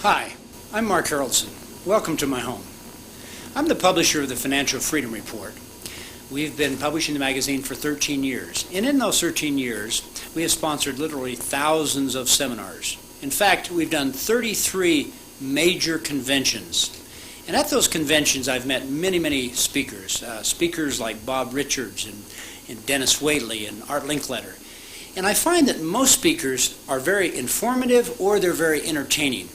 Hi, I'm Mark Harrelson. Welcome to my home. I'm the publisher of the Financial Freedom Report. We've been publishing the magazine for 13 years, and in those 13 years, we have sponsored literally thousands of seminars. In fact, we've done 33 major conventions. And at those conventions, I've met many speakers, speakers like Bob Richards and Dennis Whaley and Art Linkletter. And I find that most speakers are very informative or they're very entertaining.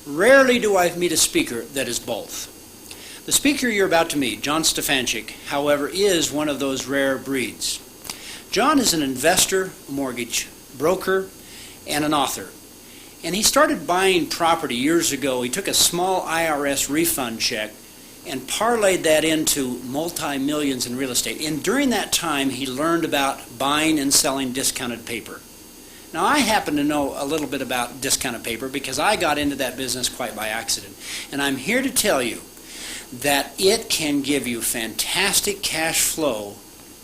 Rarely do I meet a speaker that is both. The speaker you're about to meet, John Stephanchik, however, is one of those rare breeds. John is an investor, mortgage broker, and an author. And he started buying property years ago. He took a small IRS refund check and parlayed that into multi-millions in real estate. And during that time, he learned about buying and selling discounted paper. Now, I happen to know a little bit about discounted paper because I got into that business quite by accident. And I'm here to tell you that it can give you fantastic cash flow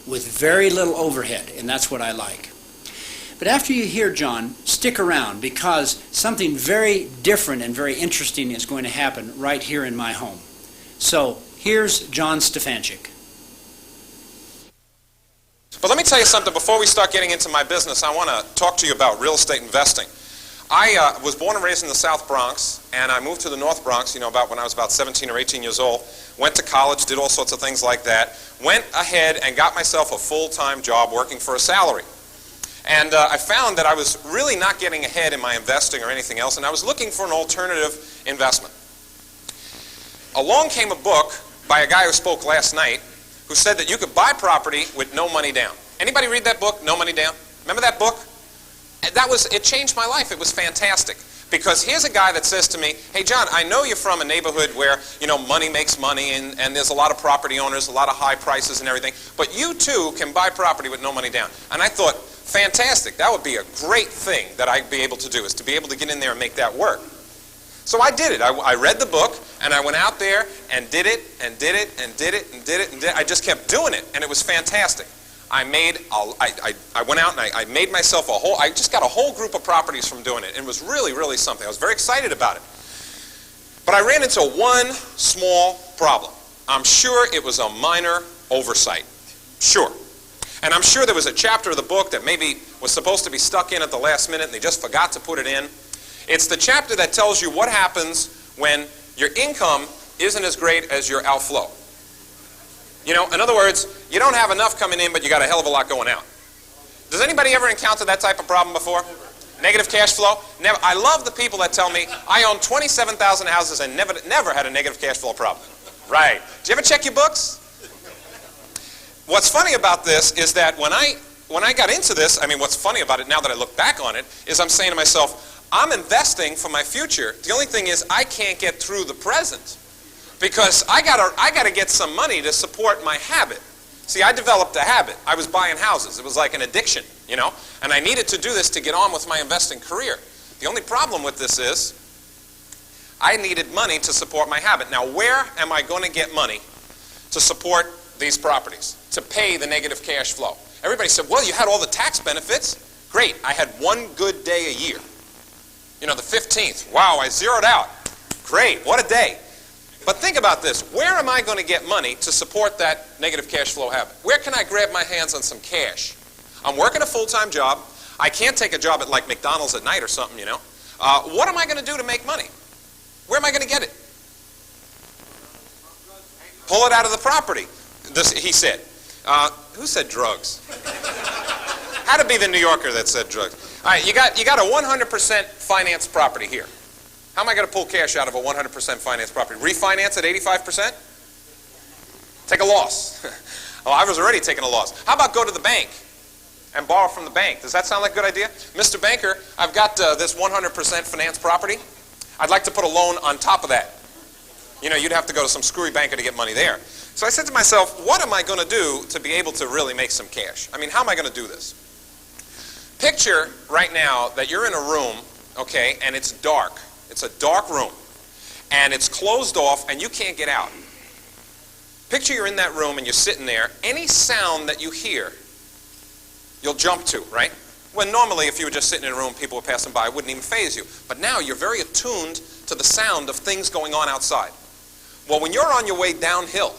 with very little overhead, and that's what I like. But after you hear John, stick around because something very different and very interesting is going to happen right here in my home. So, here's John Stephanchik. But let me tell you something before we start getting into my business. I want to talk to you about real estate investing. I was born and raised in the South Bronx, and I moved to the North Bronx, about when I was about 17 or 18 years old. Went to college, did all sorts of things like that. Went ahead and got myself a full-time job working for a salary. And I found that I was really not getting ahead in my investing or anything else, and I was looking for an alternative investment. Along came a book by a guy who spoke last night who said that you could buy property with no money down. Anybody read that book, No Money Down? Remember that book? It changed my life. It was fantastic. Because here's a guy that says to me, hey, John, I know you're from a neighborhood where, money makes money and there's a lot of property owners, a lot of high prices and everything, but you too can buy property with no money down. And I thought, fantastic, that would be a great thing that I'd be able to do, is to be able to get in there and make that work. So I did it. I read the book, and I went out there and did it, and did it, and did it, and did it, and did it. I just kept doing it, and it was fantastic. I went out and I made myself I just got a whole group of properties from doing it. It was really something. I was very excited about it. But I ran into one small problem. I'm sure it was a minor oversight. Sure. And I'm sure there was a chapter of the book that maybe was supposed to be stuck in at the last minute and they just forgot to put it in. It's the chapter that tells you what happens when your income isn't as great as your outflow. In other words, you don't have enough coming in, but you got a hell of a lot going out. Does anybody ever encounter that type of problem before? Negative cash flow? Never. I love the people that tell me, I own 27,000 houses and never had a negative cash flow problem. Right. Did you ever check your books? What's funny about this is that when I got into this, what's funny about it now that I look back on it, is I'm saying to myself, I'm investing for my future. The only thing is I can't get through the present. Because I gotta get some money to support my habit. See, I developed a habit. I was buying houses. It was like an addiction, and I needed to do this to get on with my investing career. The only problem with this is I needed money to support my habit. Now, where am I going to get money to support these properties, to pay the negative cash flow? Everybody said, well, you had all the tax benefits. Great. I had one good day a year. The 15th. Wow, I zeroed out. Great. What a day. But think about this. Where am I going to get money to support that negative cash flow habit? Where can I grab my hands on some cash? I'm working a full-time job. I can't take a job at like McDonald's at night or something, What am I going to do to make money? Where am I going to get it? Pull it out of the property, he said. Who said drugs? Had to be the New Yorker that said drugs. All right, you got a 100% financed property here. How am I going to pull cash out of a 100% financed property? Refinance at 85%? Take a loss. Oh, I was already taking a loss. How about go to the bank and borrow from the bank? Does that sound like a good idea? Mr. Banker, I've got this 100% financed property. I'd like to put a loan on top of that. You'd have to go to some screwy banker to get money there. So I said to myself, what am I going to do to be able to really make some cash? How am I going to do this? Picture right now that you're in a room, okay, and it's dark. It's a dark room, and it's closed off, and you can't get out. Picture you're in that room, and you're sitting there. Any sound that you hear, you'll jump to, right? When normally, if you were just sitting in a room, people were passing by, it wouldn't even faze you. But now you're very attuned to the sound of things going on outside. Well, when you're on your way downhill,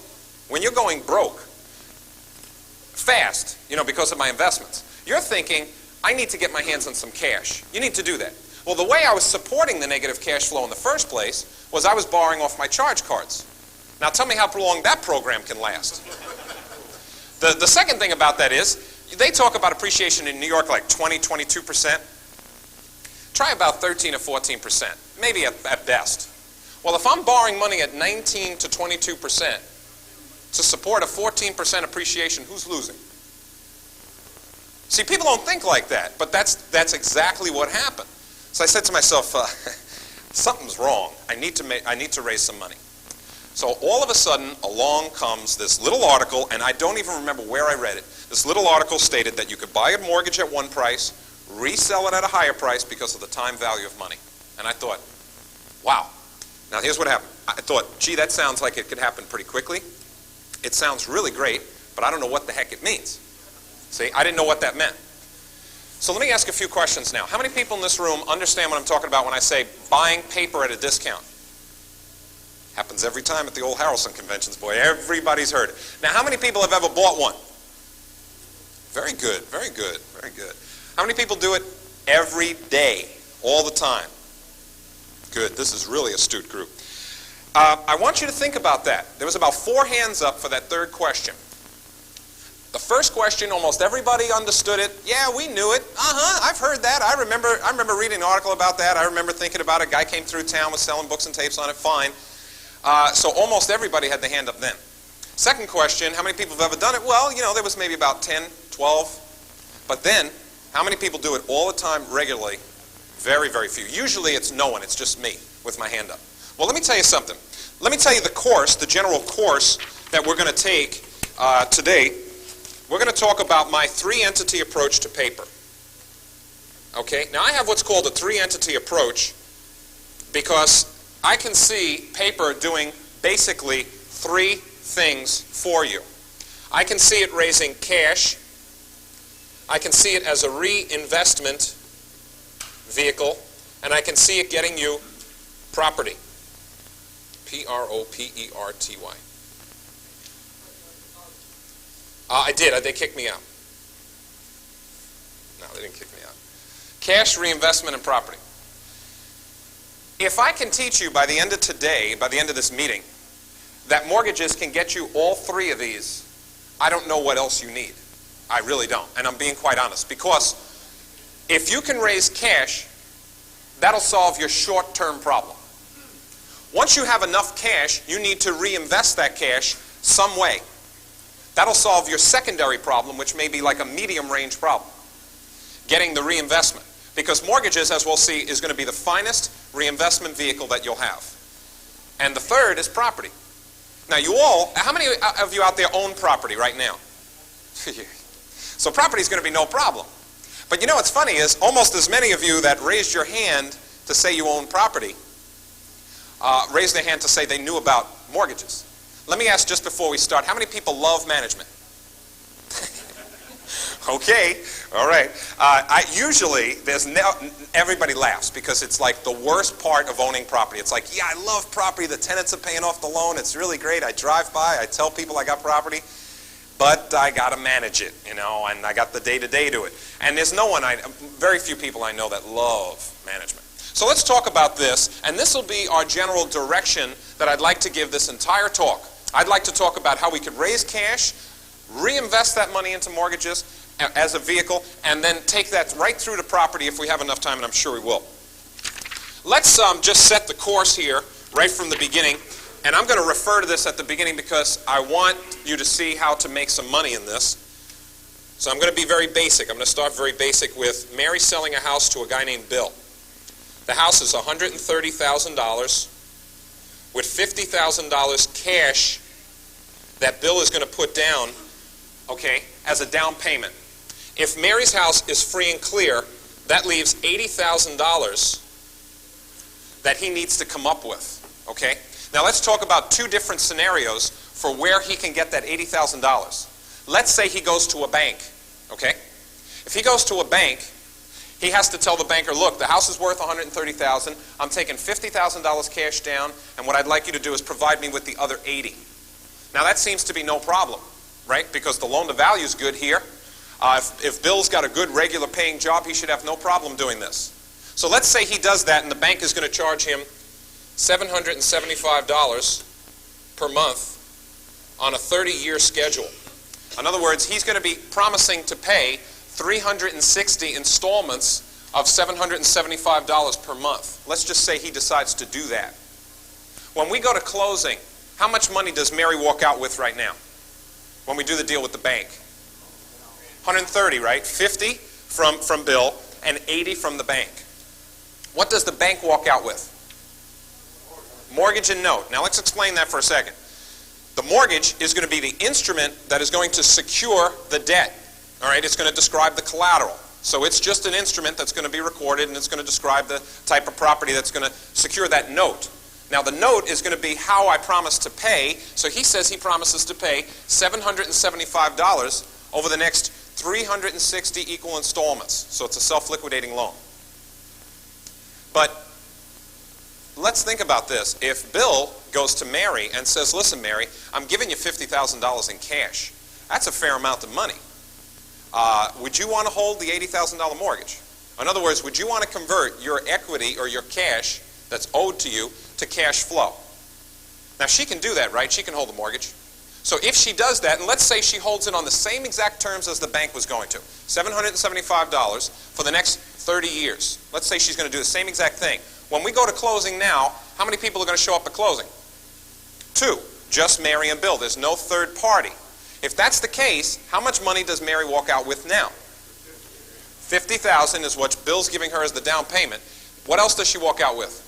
when you're going broke, fast, because of my investments, you're thinking, I need to get my hands on some cash. You need to do that. Well, the way I was supporting the negative cash flow in the first place was I was borrowing off my charge cards. Now tell me how long that program can last. The second thing about that is, they talk about appreciation in New York like 20, 22%. Try about 13 or 14%, maybe at best. Well, if I'm borrowing money at 19 to 22% to support a 14% appreciation, who's losing? See, people don't think like that, but that's exactly what happened. So I said to myself, something's wrong. I need to raise some money. So all of a sudden, along comes this little article, and I don't even remember where I read it. This little article stated that you could buy a mortgage at one price, resell it at a higher price because of the time value of money. And I thought, wow. Now here's what happened. I thought, gee, that sounds like it could happen pretty quickly. It sounds really great, but I don't know what the heck it means. See, I didn't know what that meant. So let me ask a few questions now. How many people in this room understand what I'm talking about when I say buying paper at a discount? Happens every time at the old Harrelson conventions, boy. Everybody's heard it. Now, how many people have ever bought one? Very good, very good, very good. How many people do it every day, all the time? Good, this is really an astute group. I want you to think about that. There was about 4 hands up for that third question. The first question, almost everybody understood it. Yeah, we knew it. I've heard that. I remember reading an article about that. I remember thinking about it. A guy came through town, was selling books and tapes on it. Fine. So almost everybody had the hand up then. Second question, how many people have ever done it? Well, there was maybe about 10, 12. But then, how many people do it all the time, regularly? Very, very few. Usually it's no one. It's just me with my hand up. Well, let me tell you something. Let me tell you the course, the general course that we're going to take today. We're going to talk about my 3-entity approach to paper. Okay? Now, I have what's called a 3-entity approach because I can see paper doing basically 3 things for you. I can see it raising cash. I can see it as a reinvestment vehicle. And I can see it getting you property. P-R-O-P-E-R-T-Y. I did. They kicked me out. No, they didn't kick me out. Cash, reinvestment, and property. If I can teach you by the end of today, by the end of this meeting, that mortgages can get you all 3 of these, I don't know what else you need. I really don't. And I'm being quite honest. Because if you can raise cash, that'll solve your short-term problem. Once you have enough cash, you need to reinvest that cash some way. That'll solve your secondary problem, which may be like a medium-range problem, getting the reinvestment. Because mortgages, as we'll see, is going to be the finest reinvestment vehicle that you'll have. And the third is property. Now, how many of you out there own property right now? So property is going to be no problem. But what's funny is almost as many of you that raised your hand to say you own property raised their hand to say they knew about mortgages. Let me ask just before we start, how many people love management? Okay, all right. Usually, everybody laughs because it's like the worst part of owning property. It's like, yeah, I love property. The tenants are paying off the loan. It's really great. I drive by. I tell people I got property. But I got to manage it, and I got the day-to-day to it. And there's very few people I know that love management. So let's talk about this, and this will be our general direction that I'd like to give this entire talk. I'd like to talk about how we could raise cash, reinvest that money into mortgages as a vehicle, and then take that right through to property if we have enough time, and I'm sure we will. Let's just set the course here right from the beginning, and I'm going to refer to this at the beginning because I want you to see how to make some money in this. So I'm going to be very basic. I'm going to start very basic with Mary selling a house to a guy named Bill. The house is $130,000 with $50,000 cash that Bill is going to put down, okay, as a down payment. If Mary's house is free and clear, that leaves $80,000 that he needs to come up with, okay? Now let's talk about 2 different scenarios for where he can get that $80,000. Let's say he goes to a bank, okay? If he goes to a bank He has to tell the banker, look, the house is worth $130,000. I'm taking $50,000 cash down, and what I'd like you to do is provide me with the other 80. Now that seems to be no problem, right? Because the loan to value is good here. If Bill's got a good regular paying job, he should have no problem doing this. So let's say he does that and the bank is going to charge him $775 per month on a 30-year schedule. In other words, he's going to be promising to pay 360 installments of $775 per month. Let's just say he decides to do that. When we go to closing, how much money does Mary walk out with right now when we do the deal with the bank? 130, right? 50 from Bill and 80 from the bank. What does the bank walk out with? Mortgage and note. Now let's explain that for a second. The mortgage is going to be the instrument that is going to secure the debt. All right, it's going to describe the collateral. So it's just an instrument that's going to be recorded, and it's going to describe the type of property that's going to secure that note. Now the note is going to be how I promise to pay. So he says he promises to pay $775 over the next 360 equal installments. So it's a self-liquidating loan. But let's think about this. If Bill goes to Mary and says, listen, Mary, I'm giving you $50,000 in cash. That's a fair amount of money. Would you want to hold the $80,000 mortgage? In other words, would you want to convert your equity or your cash that's owed to you to cash flow? Now, she can do that, right? She can hold the mortgage. So if she does that, and let's say she holds it on the same exact terms as the bank was going to, $775 for the next 30 years. Let's say she's going to do the same exact thing. When we go to closing now, how many people are going to show up at closing? 2. Just Mary and Bill. There's no third party. If that's the case, how much money does Mary walk out with now? $50,000 is what Bill's giving her as the down payment. What else does she walk out with?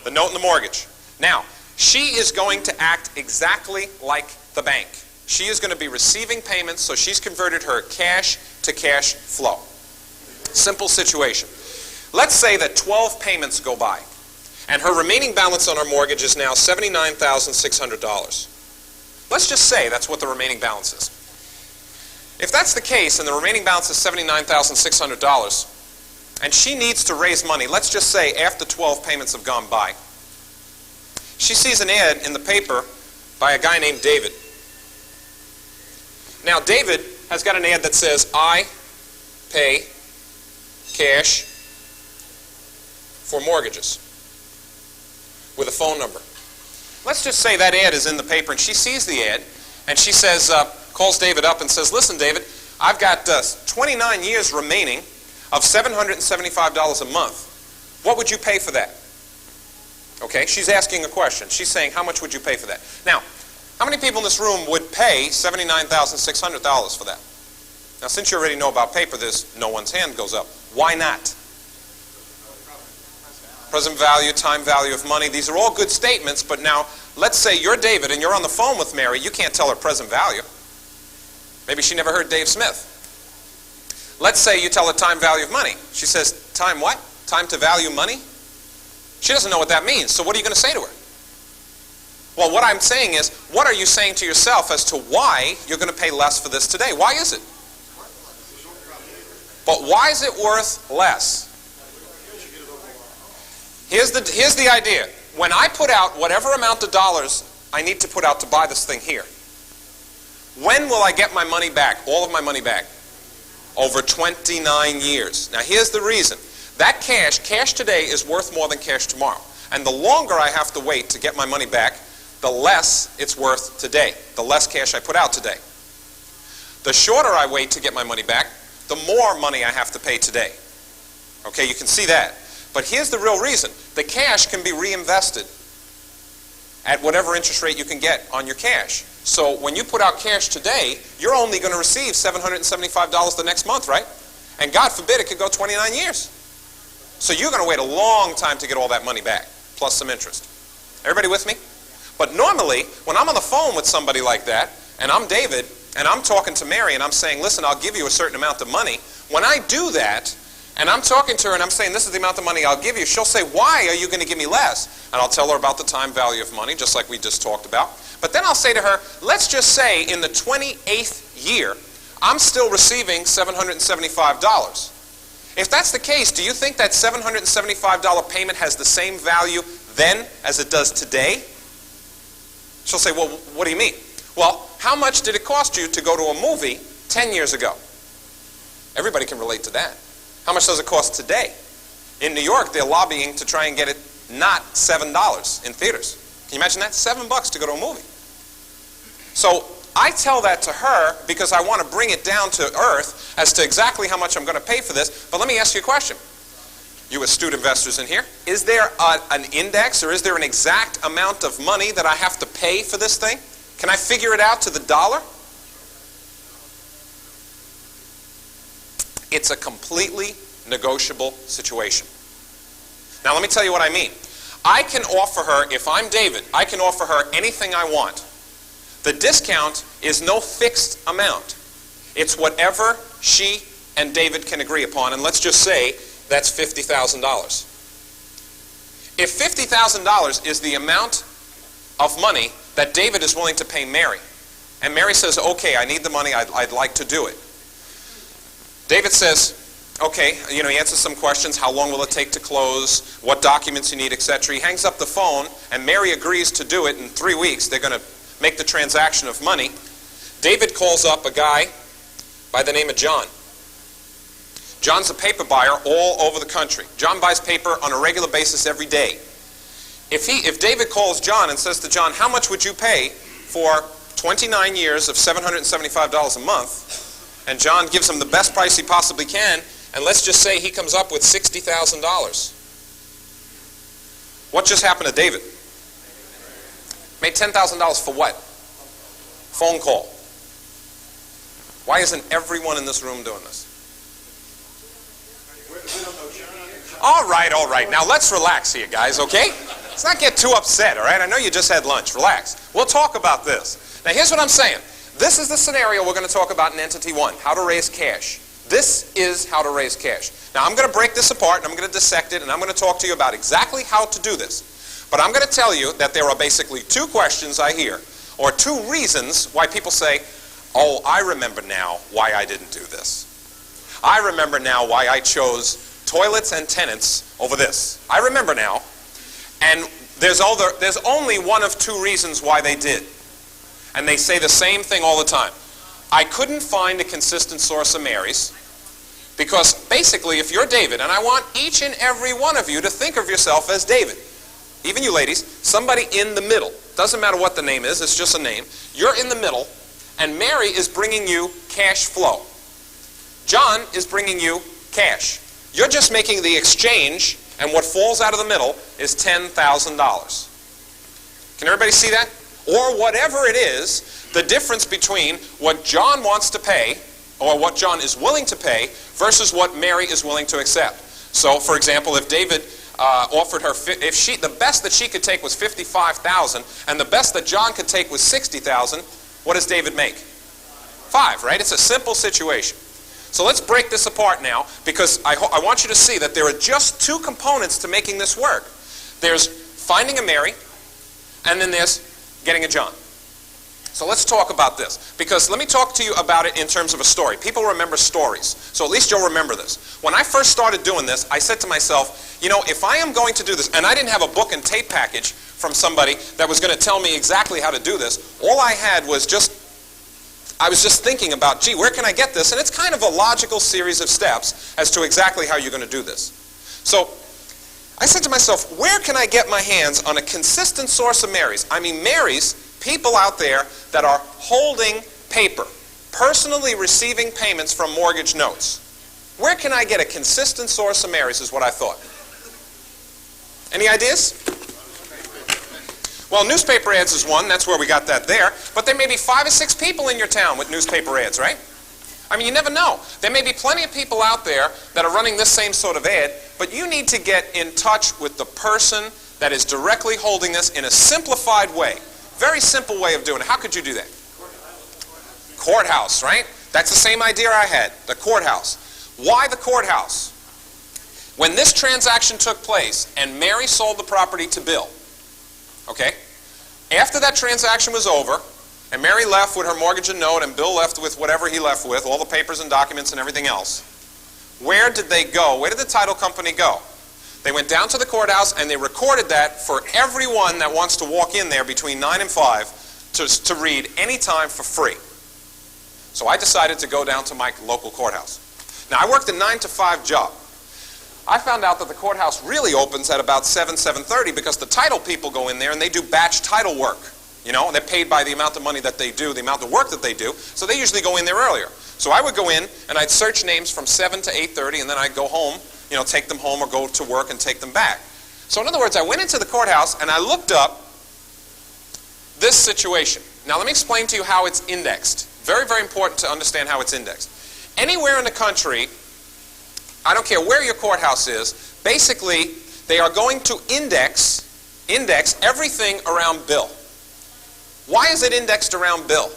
The note and the mortgage. Now, she is going to act exactly like the bank. She is going to be receiving payments, so she's converted her cash to cash flow. Simple situation. Let's say that 12 payments go by, and her remaining balance on her mortgage is now $79,600. Let's just say that's what the remaining balance is. If that's the case, and the remaining balance is $79,600, and she needs to raise money, let's just say after 12 payments have gone by, she sees an ad in the paper by a guy named David. Now, David has got an ad that says, I pay cash for mortgages, with a phone number. Let's just say that ad is in the paper and she sees the ad and she says, calls David up and says, listen, David, I've got 29 years remaining of $775 a month. What would you pay for that? Okay, she's asking a question. She's saying, how much would you pay for that? Now, how many people in this room would pay $79,600 for that? Now, since you already know about paper, no one's hand goes up. Why not? Present value, time value of money. These are all good statements, but now let's say you're David and you're on the phone with Mary. You can't tell her present value. Maybe she never heard Dave Smith. Let's say you tell her time value of money. She says, time what? Time to value money? She doesn't know what that means, so what are you going to say to her? Well, what I'm saying is, what are you saying to yourself as to why you're going to pay less for this today? Why is it? But why is it worth less? Here's the idea. When I put out whatever amount of dollars I need to put out to buy this thing here, when will I get my money back, all of my money back? Over 29 years. Now here's the reason. That cash today is worth more than cash tomorrow. And the longer I have to wait to get my money back, the less it's worth today, the less cash I put out today. The shorter I wait to get my money back, the more money I have to pay today. Okay, you can see that. But here's the real reason. The cash can be reinvested at whatever interest rate you can get on your cash. So when you put out cash today, you're only going to receive $775 the next month, right? And God forbid it could go 29 years. So you're going to wait a long time to get all that money back, plus some interest. Everybody with me? But normally, when I'm on the phone with somebody like that, and I'm David, and I'm talking to Mary, and I'm saying, listen, I'll give you a certain amount of money. When I do that, and I'm talking to her and I'm saying, this is the amount of money I'll give you, she'll say, why are you going to give me less? And I'll tell her about the time value of money, just like we just talked about. But then I'll say to her, let's just say in the 28th year, I'm still receiving $775. If that's the case, do you think that $775 payment has the same value then as it does today? She'll say, well, what do you mean? Well, how much did it cost you to go to a movie 10 years ago? Everybody can relate to that. How much does it cost today? In New York, they're lobbying to try and get it not $7 in theaters. Can you imagine that? $7 to go to a movie. So I tell that to her because I want to bring it down to earth as to exactly how much I'm going to pay for this. But let me ask you a question. You astute investors in here, is there an index or is there an exact amount of money that I have to pay for this thing? Can I figure it out to the dollar? It's a completely negotiable situation. Now let me tell you what I mean. I can offer her, if I'm David, I can offer her anything I want. The discount is no fixed amount. It's whatever she and David can agree upon, and let's just say that's $50,000. If $50,000 is the amount of money that David is willing to pay Mary, and Mary says, okay, I need the money, I'd like to do it. David says, okay, he answers some questions, how long will it take to close, what documents you need, etc. He hangs up the phone, and Mary agrees to do it in 3 weeks. They're going to make the transaction of money. David calls up a guy by the name of John. John's a paper buyer all over the country. John buys paper on a regular basis every day. If David calls John and says to John, how much would you pay for 29 years of $775 a month, and John gives him the best price he possibly can, and let's just say he comes up with $60,000. What just happened to David? Made $10,000 for what? Phone call. Why isn't everyone in this room doing this? All right. Now let's relax here, guys, okay? Let's not get too upset, all right? I know you just had lunch. Relax. We'll talk about this. Now here's what I'm saying. This is the scenario we're going to talk about in Entity 1, how to raise cash. This is how to raise cash. Now I'm going to break this apart and I'm going to dissect it and I'm going to talk to you about exactly how to do this. But I'm going to tell you that there are basically two questions I hear, or two reasons why people say, oh, I remember now why I didn't do this. I remember now why I chose toilets and tenants over this. I remember now. And there's only one of two reasons why they did. And they say the same thing all the time. I couldn't find a consistent source of Mary's, because basically if you're David, and I want each and every one of you to think of yourself as David, even you ladies, somebody in the middle. Doesn't matter what the name is, it's just a name. You're in the middle, and Mary is bringing you cash flow. John is bringing you cash. You're just making the exchange, and what falls out of the middle is $10,000. Can everybody see that? Or whatever it is, the difference between what John wants to pay, or what John is willing to pay, versus what Mary is willing to accept. So, for example, if David offered her, if the best that she could take was $55,000, and the best that John could take was $60,000, what does David make? 5, right? It's a simple situation. So let's break this apart now, because I want you to see that there are just two components to making this work. There's finding a Mary, and then there's getting a John. So let's talk about this, because let me talk to you about it in terms of a story. People remember stories, so at least you'll remember this. When I first started doing this, I said to myself, if I am going to do this, and I didn't have a book and tape package from somebody that was going to tell me exactly how to do this, all I had was I was just thinking about, gee, where can I get this? And it's kind of a logical series of steps as to exactly how you're going to do this. So I said to myself, where can I get my hands on a consistent source of Marys? I mean, Marys, people out there that are holding paper, personally receiving payments from mortgage notes. Where can I get a consistent source of Marys is what I thought. Any ideas? Well, newspaper ads is one. That's where we got that there. But there may be 5 or 6 people in your town with newspaper ads, right? I mean, you never know. There may be plenty of people out there that are running this same sort of ad, but you need to get in touch with the person that is directly holding this in a simplified way. Very simple way of doing it. How could you do that? Courthouse, right? That's the same idea I had, the courthouse. Why the courthouse? When this transaction took place and Mary sold the property to Bill, okay, after that transaction was over, and Mary left with her mortgage and note, and Bill left with whatever he left with, all the papers and documents and everything else, Where did they go? Where did the title company go? They went down to the courthouse and they recorded that for everyone that wants to walk in there between 9 and 5 to read anytime for free. So I decided to go down to my local courthouse. Now, I worked a 9 to 5 job. I found out that the courthouse really opens at about 7:30 because the title people go in there and they do batch title work. You know, and they're paid by the amount of money that they do, the amount of work that they do, so they usually go in there earlier. So I would go in and I'd search names from 7 to 8:30 and then I'd go home, you know, take them home or go to work and take them back. So in other words, I went into the courthouse and I looked up this situation. Now let me explain to you how it's indexed. Very, very important to understand how it's indexed. Anywhere in the country, I don't care where your courthouse is, basically they are going to index everything around bill. Why is it indexed around bill?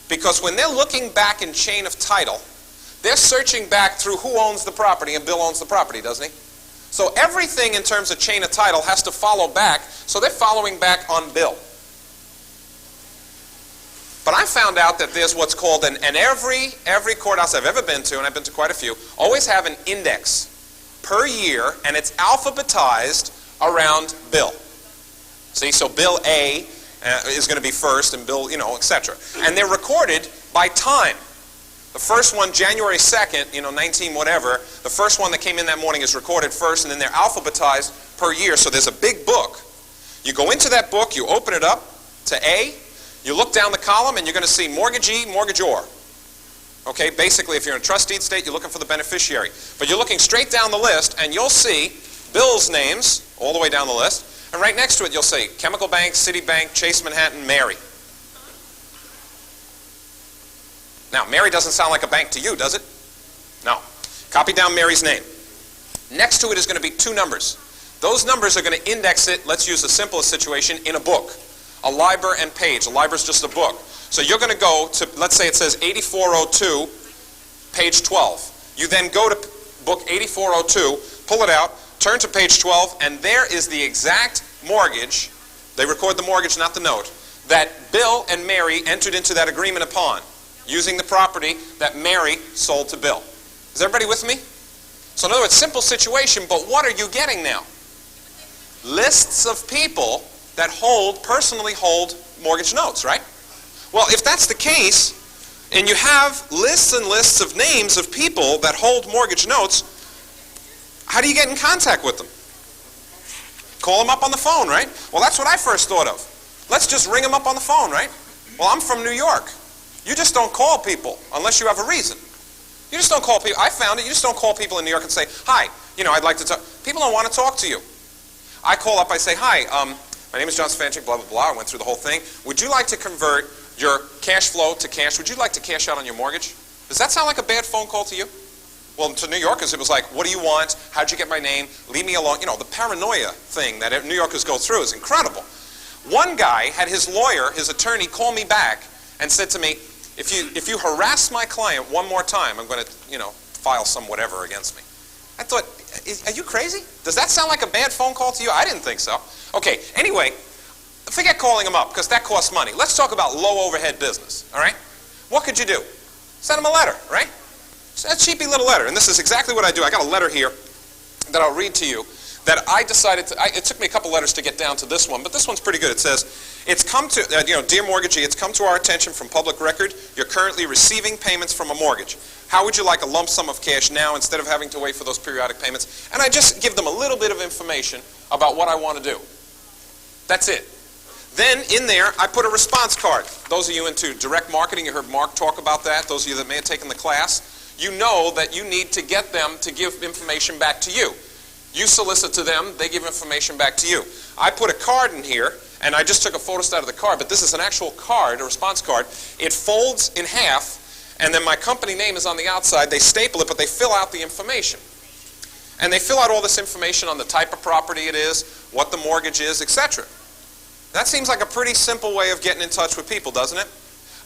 Because when they're looking back in chain of title, they're searching back through who owns the property, and Bill owns the property, doesn't he? So everything in terms of chain of title has to follow back, so they're following back on Bill. But I found out that there's what's called, and every courthouse I've ever been to, and I've been to quite a few, always have an index per year, and it's alphabetized around Bill. See, so Bill A is going to be first, and Bill, you know, etc. And they're recorded by time. The first one, January 2nd, you know, 19 whatever, the first one that came in that morning is recorded first, and then they're alphabetized per year. So there's a big book. You go into that book, you open it up to A, you look down the column, and you're going to see mortgagee, mortgagor. Okay, basically, if you're in a trust deed state, you're looking for the beneficiary. But you're looking straight down the list, and you'll see Bill's names all the way down the list. And right next to it, you'll say Chemical Bank, Citibank, Chase Manhattan, Mary. Now, Mary doesn't sound like a bank to you, does it? No. Copy down Mary's name. Next to it is going to be 2 numbers. Those numbers are going to index it, let's use the simplest situation, in a book. A liber and page. A liber is just a book. So you're going to go to, let's say it says 8402, page 12. You then go to book 8402, pull it out, turn to page 12, and there is the exact mortgage, they record the mortgage, not the note, that Bill and Mary entered into that agreement upon, using the property that Mary sold to Bill. Is everybody with me? So in other words, simple situation, but what are you getting now? Lists of people that personally hold mortgage notes, right? Well, if that's the case, and you have lists and lists of names of people that hold mortgage notes, how do you get in contact with them? Call them up on the phone, right? Well, that's what I first thought of. Let's just ring them up on the phone, right? Well, I'm from New York. You just don't call people unless you have a reason. You just don't call people. I found it. You just don't call people in New York and say, hi, you know, I'd like to talk. People don't want to talk to you. I call up, I say, hi, my name is John Stephanchik, blah, blah, blah. I went through the whole thing. Would you like to convert your cash flow to cash? Would you like to cash out on your mortgage? Does that sound like a bad phone call to you? Well, to New Yorkers, it was like, what do you want? How'd you get my name? Leave me alone. You know, the paranoia thing that New Yorkers go through is incredible. One guy had his lawyer, his attorney, call me back and said to me, if you harass my client one more time, I'm going to, you know, file some whatever against me. I thought, are you crazy? Does that sound like a bad phone call to you? I didn't think so. Okay, anyway, forget calling him up because that costs money. Let's talk about low overhead business, all right? What could you do? Send him a letter, right? A cheapy little letter, and this is exactly what I do. I got a letter here that I'll read to you that I decided to, it took me a couple letters to get down to this one, but this one's pretty good. It says, it's come to, you know, dear mortgagee, it's come to our attention from public record, you're currently receiving payments from a mortgage. How would you like a lump sum of cash now instead of having to wait for those periodic payments? And I just give them a little bit of information about what I want to do. That's it. Then in there, I put a response card. Those of you into direct marketing, you heard Mark talk about that. Those of you that may have taken the class, you know that you need to get them to give information back to you. You solicit to them, they give information back to you. I put a card in here, and I just took a photostat of the card, but this is an actual card, a response card. It folds in half, and then my company name is on the outside. They staple it, but they fill out the information. And they fill out all this information on the type of property it is, what the mortgage is, etc. That seems like a pretty simple way of getting in touch with people, doesn't it?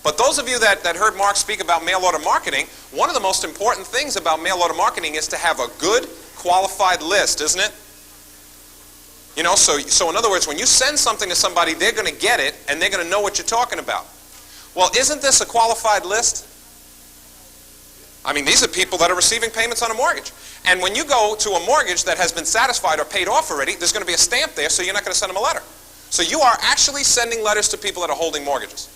But those of you that heard Mark speak about mail order marketing, one of the most important things about mail order marketing is to have a good, qualified list, isn't it? You know, so in other words, when you send something to somebody, they're going to get it, and they're going to know what you're talking about. Well, isn't this a qualified list? I mean, these are people that are receiving payments on a mortgage. And when you go to a mortgage that has been satisfied or paid off already, there's going to be a stamp there, so you're not going to send them a letter. So you are actually sending letters to people that are holding mortgages.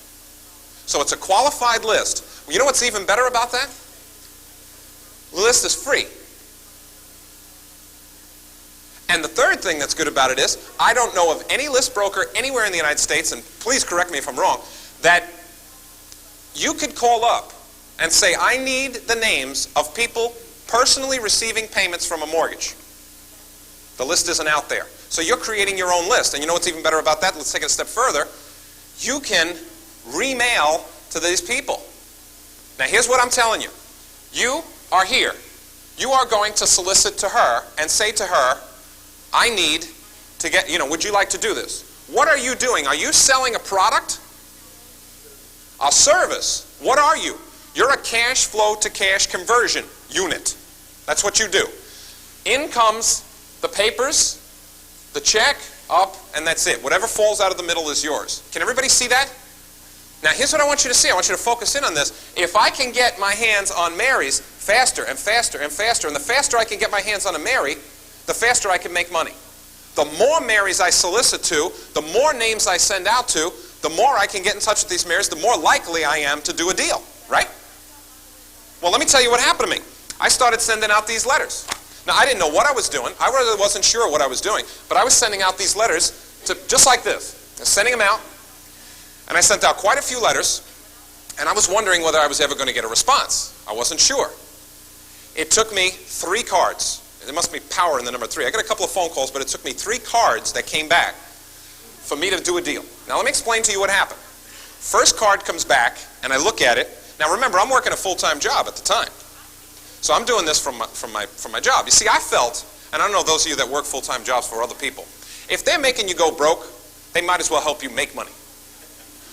So it's a qualified list. You know what's even better about that? The list is free. And the third thing that's good about it is, I don't know of any list broker anywhere in the United States, and please correct me if I'm wrong, that you could call up and say, I need the names of people personally receiving payments from a mortgage. The list isn't out there. So you're creating your own list. And you know what's even better about that? Let's take it a step further. You can remail to these people. Now here's what I'm telling you. You are here. You are going to solicit to her and say to her, I need to get, would you like to do this? What are you doing? Are you selling a product? A service? What are you? You're a cash flow to cash conversion unit. That's what you do. In comes the papers, the check, up, and that's it. Whatever falls out of the middle is yours. Can everybody see that? Now here's what I want you to see. I want you to focus in on this. If I can get my hands on Mary's faster and faster and faster, and the faster I can get my hands on a Mary, the faster I can make money. The more Marys I solicit to, the more names I send out to, the more I can get in touch with these Marys, the more likely I am to do a deal, right? Well, let me tell you what happened to me. I started sending out these letters. Now, I didn't know what I was doing. I really wasn't sure what I was doing, but I was sending out these letters to, just like this. I was sending them out, and I sent out quite a few letters, and I was wondering whether I was ever going to get a response. I wasn't sure. It took me 3 cards. There must be power in the number 3. I got a couple of phone calls, but it took me 3 cards that came back for me to do a deal. Now, let me explain to you what happened. First card comes back, and I look at it. Now, remember, I'm working a full-time job at the time. So I'm doing this from my job. You see, I felt, and I don't know those of you that work full-time jobs for other people, if they're making you go broke, they might as well help you make money.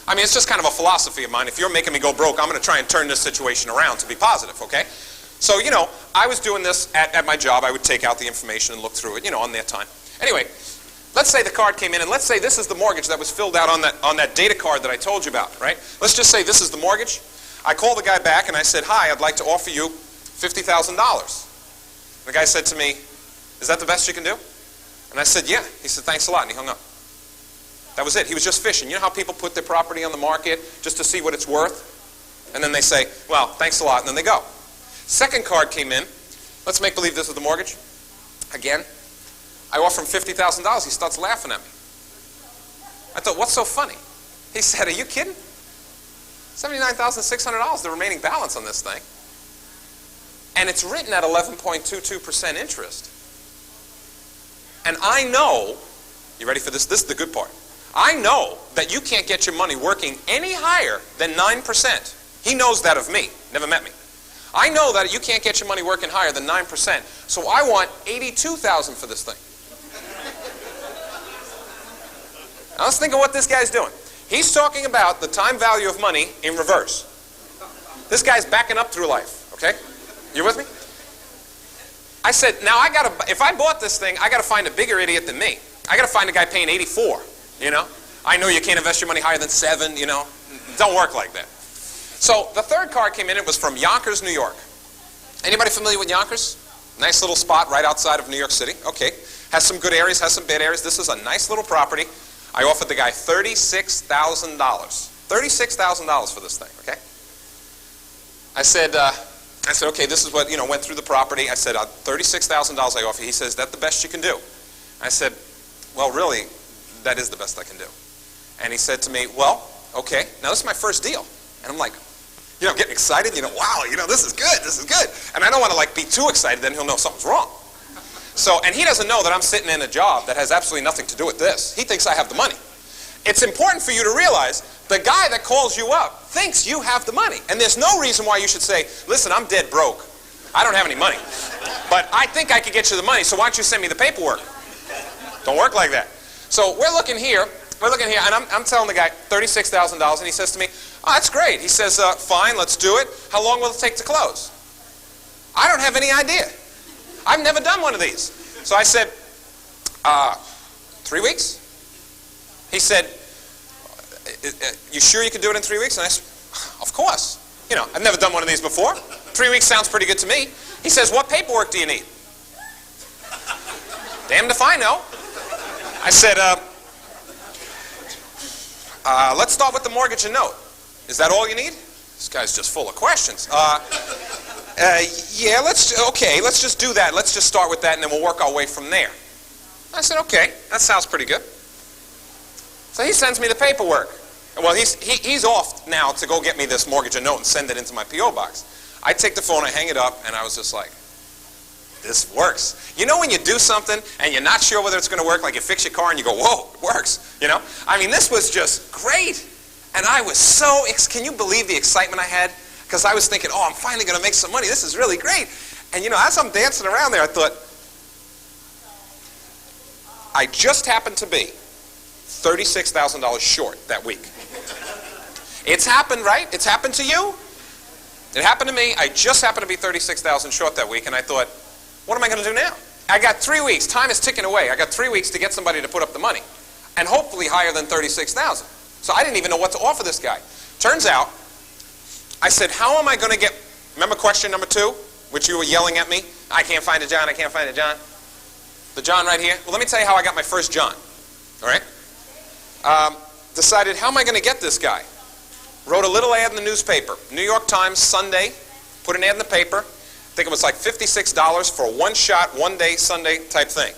I mean, it's just kind of a philosophy of mine. If you're making me go broke, I'm going to try and turn this situation around to be positive, okay? So, I was doing this at my job. I would take out the information and look through it, on their time. Anyway, let's say the card came in, and let's say this is the mortgage that was filled out on that data card that I told you about, right? Let's just say this is the mortgage. I called the guy back, and I said, hi, I'd like to offer you $50,000. The guy said to me, is that the best you can do? And I said, yeah. He said, thanks a lot, and he hung up. That was it. He was just fishing. You know how people put their property on the market just to see what it's worth? And then they say, well, thanks a lot, and then they go. Second card came in. Let's make believe this is the mortgage. Again, I offer him $50,000. He starts laughing at me. I thought, what's so funny? He said, are you kidding? $79,600, the remaining balance on this thing. And it's written at 11.22% interest. And I know, you ready for this? This is the good part. I know that you can't get your money working any higher than 9%. He knows that of me. Never met me. I know that you can't get your money working higher than 9%. So I want $82,000 for this thing. Now let's think of what this guy's doing. He's talking about the time value of money in reverse. This guy's backing up through life, okay? You with me? I said, now if I bought this thing, I got to find a bigger idiot than me. I got to find a guy paying 84, I know you can't invest your money higher than 7, Don't work like that. So the third card came in. It was from Yonkers, New York. Anybody familiar with Yonkers? Nice little spot right outside of New York City. Okay. Has some good areas, has some bad areas. This is a nice little property. I offered the guy $36,000. $36,000 for this thing, okay? I said, okay, this is what, went through the property. I said, $36,000 I offer. He says, is that the best you can do? I said, well, really, that is the best I can do. And he said to me, well, okay, now this is my first deal. And I'm like, getting excited, wow, this is good. And I don't want to be too excited, then he'll know something's wrong. So, and he doesn't know that I'm sitting in a job that has absolutely nothing to do with this. He thinks I have the money. It's important for you to realize the guy that calls you up thinks you have the money. And there's no reason why you should say, listen, I'm dead broke. I don't have any money. But I think I could get you the money, so why don't you send me the paperwork? Don't work like that. So we're looking here, and I'm telling the guy $36,000, and he says to me, oh, that's great. He says, fine, let's do it. How long will it take to close? I don't have any idea. I've never done one of these. So I said, 3 weeks? He said, you sure you can do it in 3 weeks? And I said, of course. I've never done one of these before. 3 weeks sounds pretty good to me. He says, what paperwork do you need? Damned if I know. I said, let's start with the mortgage and note. Is that all you need? This guy's just full of questions. Yeah, let's just do that. Let's just start with that, and then we'll work our way from there. I said, okay, that sounds pretty good. So he sends me the paperwork. Well, he's off now to go get me this mortgage and note and send it into my P.O. box. I take the phone, I hang it up, and I was just like, this works. You know when you do something and you're not sure whether it's going to work, like you fix your car and you go, whoa, it works, you know? I mean, this was just great. And I was so, can you believe the excitement I had? Because I was thinking, oh, I'm finally going to make some money. This is really great. And you know, as I'm dancing around there, I thought, I just happened to be $36,000 short that week. It's happened, right? It's happened to you. It happened to me. I just happened to be $36,000 short that week, and I thought, what am I going to do now? I got 3 weeks. Time is ticking away. I got 3 weeks to get somebody to put up the money, and hopefully higher than $36,000. So I didn't even know what to offer this guy. Turns out, I said, how am I going to get, remember question number 2, which you were yelling at me? I can't find a John, I can't find a John. The John right here. Well, let me tell you how I got my first John. All right? Decided, how am I going to get this guy? Wrote a little ad in the newspaper. New York Times, Sunday. Put an ad in the paper. I think it was like $56 for a one-shot, one-day, Sunday type thing.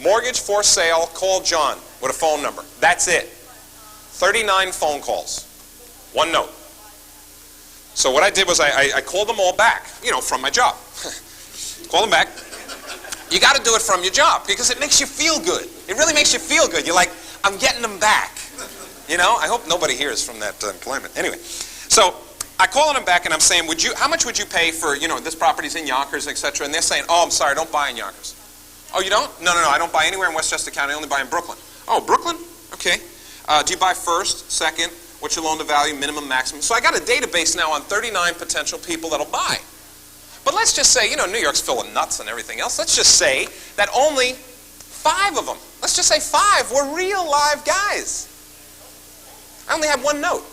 Mortgage for sale, call John with a phone number. That's it. 39 phone calls. One note. So what I did was I called them all back, you know, from my job. Call them back. You got to do it from your job because it makes you feel good. It really makes you feel good. You're like, I'm getting them back. You know, I hope nobody here is from that employment. Anyway, so I call them back and I'm saying, how much would you pay for, you know, this property's in Yonkers, etc. And they're saying, oh, I'm sorry, I don't buy in Yonkers. Oh, you don't? No, I don't buy anywhere in Westchester County. I only buy in Brooklyn. Oh, Brooklyn? Okay. Do you buy first, second? What's your loan to value, minimum, maximum? So I got a database now on 39 potential people that'll buy. But let's just say, you know, New York's full of nuts and everything else. Let's just say that only 5 of them, let's just say 5 were real live guys. I only had one note.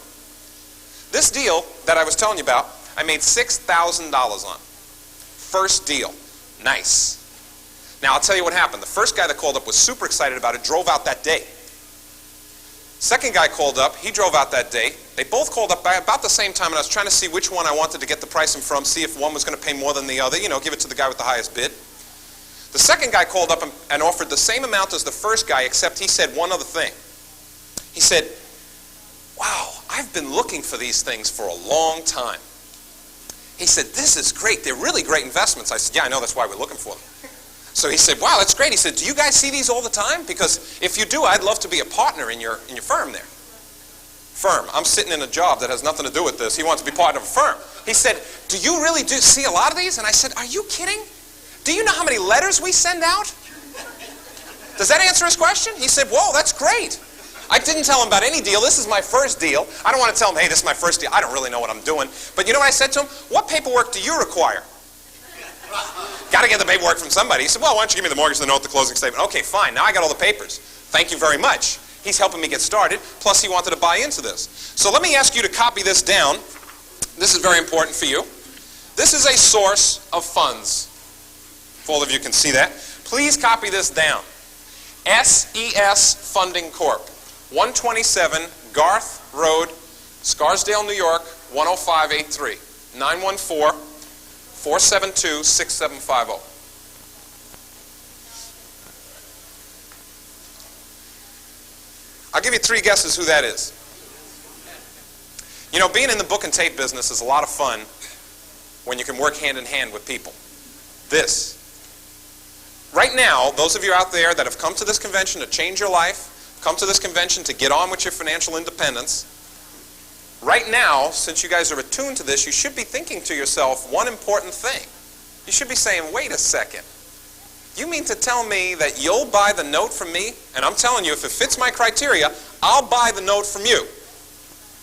This deal that I was telling you about, I made $6,000 on. First deal. Nice. Now, I'll tell you what happened. The first guy that called up was super excited about it, drove out that day. Second guy called up, he drove out that day. They both called up about the same time, and I was trying to see which one I wanted to get the pricing from, see if one was going to pay more than the other, you know, give it to the guy with the highest bid. The second guy called up and offered the same amount as the first guy, except he said one other thing. He said, wow, I've been looking for these things for a long time. He said, this is great. They're really great investments. I said, yeah, I know, that's why we're looking for them. So he said, wow, that's great. He said, do you guys see these all the time? Because if you do, I'd love to be a partner in your firm there. Firm. I'm sitting in a job that has nothing to do with this. He wants to be part of a firm. He said, do you really see a lot of these? And I said, are you kidding? Do you know how many letters we send out? Does that answer his question? He said, whoa, that's great. I didn't tell him about any deal. This is my first deal. I don't want to tell him, hey, this is my first deal. I don't really know what I'm doing. But you know what I said to him? What paperwork do you require? Got to get the paperwork from somebody. He said, well, why don't you give me the mortgage, the note, the closing statement. Okay, fine. Now I got all the papers. Thank you very much. He's helping me get started. Plus, he wanted to buy into this. So let me ask you to copy this down. This is very important for you. This is a source of funds. If all of you can see that. Please copy this down. SES Funding Corp. 127 Garth Road, Scarsdale, New York, 10583. 914-472-6750. I'll give you 3 guesses who that is. You know, being in the book and tape business is a lot of fun when you can work hand in hand with people. This. Right now, those of you out there that have come to this convention to change your life, come to this convention to get on with your financial independence, right now, since you guys are attuned to this, you should be thinking to yourself one important thing. You should be saying, wait a second. You mean to tell me that you'll buy the note from me? And I'm telling you, if it fits my criteria, I'll buy the note from you.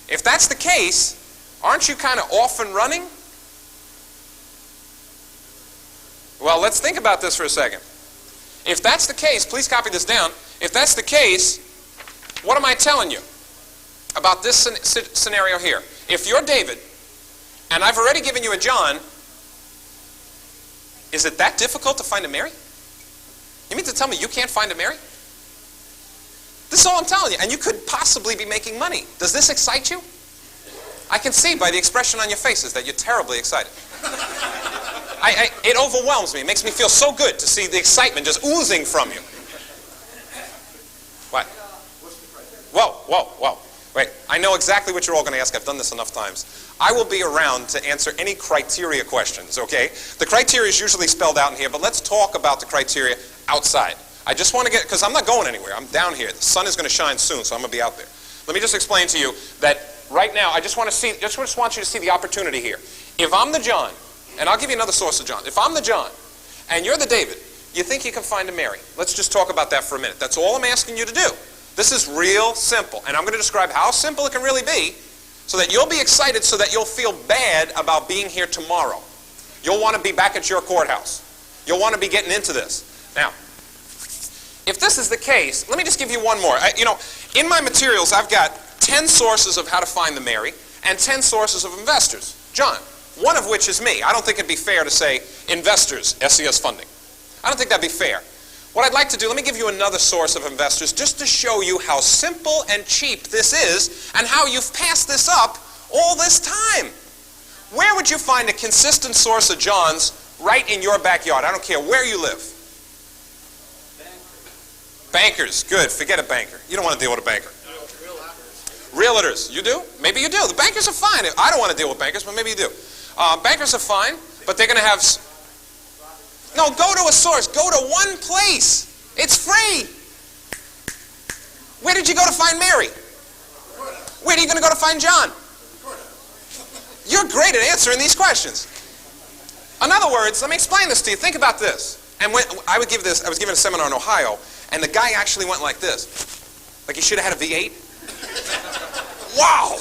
If that's the case, aren't you kind of off and running? Well, let's think about this for a second. If that's the case, please copy this down. If that's the case, what am I telling you about this scenario here? If you're David, and I've already given you a John, Is it that difficult to find a Mary? You mean to tell me you can't find a Mary? This is all I'm telling you. And you could possibly be making money. Does this excite you? I can see by the expression on your faces that you're terribly excited. It overwhelms me. It makes me feel so good to see the excitement just oozing from you. What? Whoa. Wait, I know exactly what you're all going to ask. I've done this enough times. I will be around to answer any criteria questions, okay? The criteria is usually spelled out in here, but let's talk about the criteria outside. I just want to get, because I'm not going anywhere. I'm down here. The sun is going to shine soon, so I'm going to be out there. Let me just explain to you that right now, I just want you to see the opportunity here. If I'm the John, and I'll give you another source of John. If I'm the John, and you're the David, you think you can find a Mary. Let's just talk about that for a minute. That's all I'm asking you to do. This is real simple, and I'm going to describe how simple it can really be so that you'll be excited, so that you'll feel bad about being here tomorrow. You'll want to be back at your courthouse. You'll want to be getting into this. Now, if this is the case, let me just give you one more. In my materials, I've got 10 sources of how to find the Mary and 10 sources of investors. John, one of which is me. I don't think it'd be fair to say investors, SES funding. I don't think that'd be fair. What I'd like to do, let me give you another source of investors just to show you how simple and cheap this is and how you've passed this up all this time. Where would you find a consistent source of John's right in your backyard? I don't care where you live. Bankers. Good. Forget a banker. You don't want to deal with a banker. Realtors. You do? Maybe you do. The bankers are fine. I don't want to deal with bankers, but maybe you do. Bankers are fine, but they're going to have... No, go to a source. Go to one place. It's free. Where did you go to find Mary? Where are you going to go to find John? You're great at answering these questions. In other words, let me explain this to you. Think about this. And when I was giving a seminar in Ohio, and the guy actually went like this. Like he should have had a V8. Wow!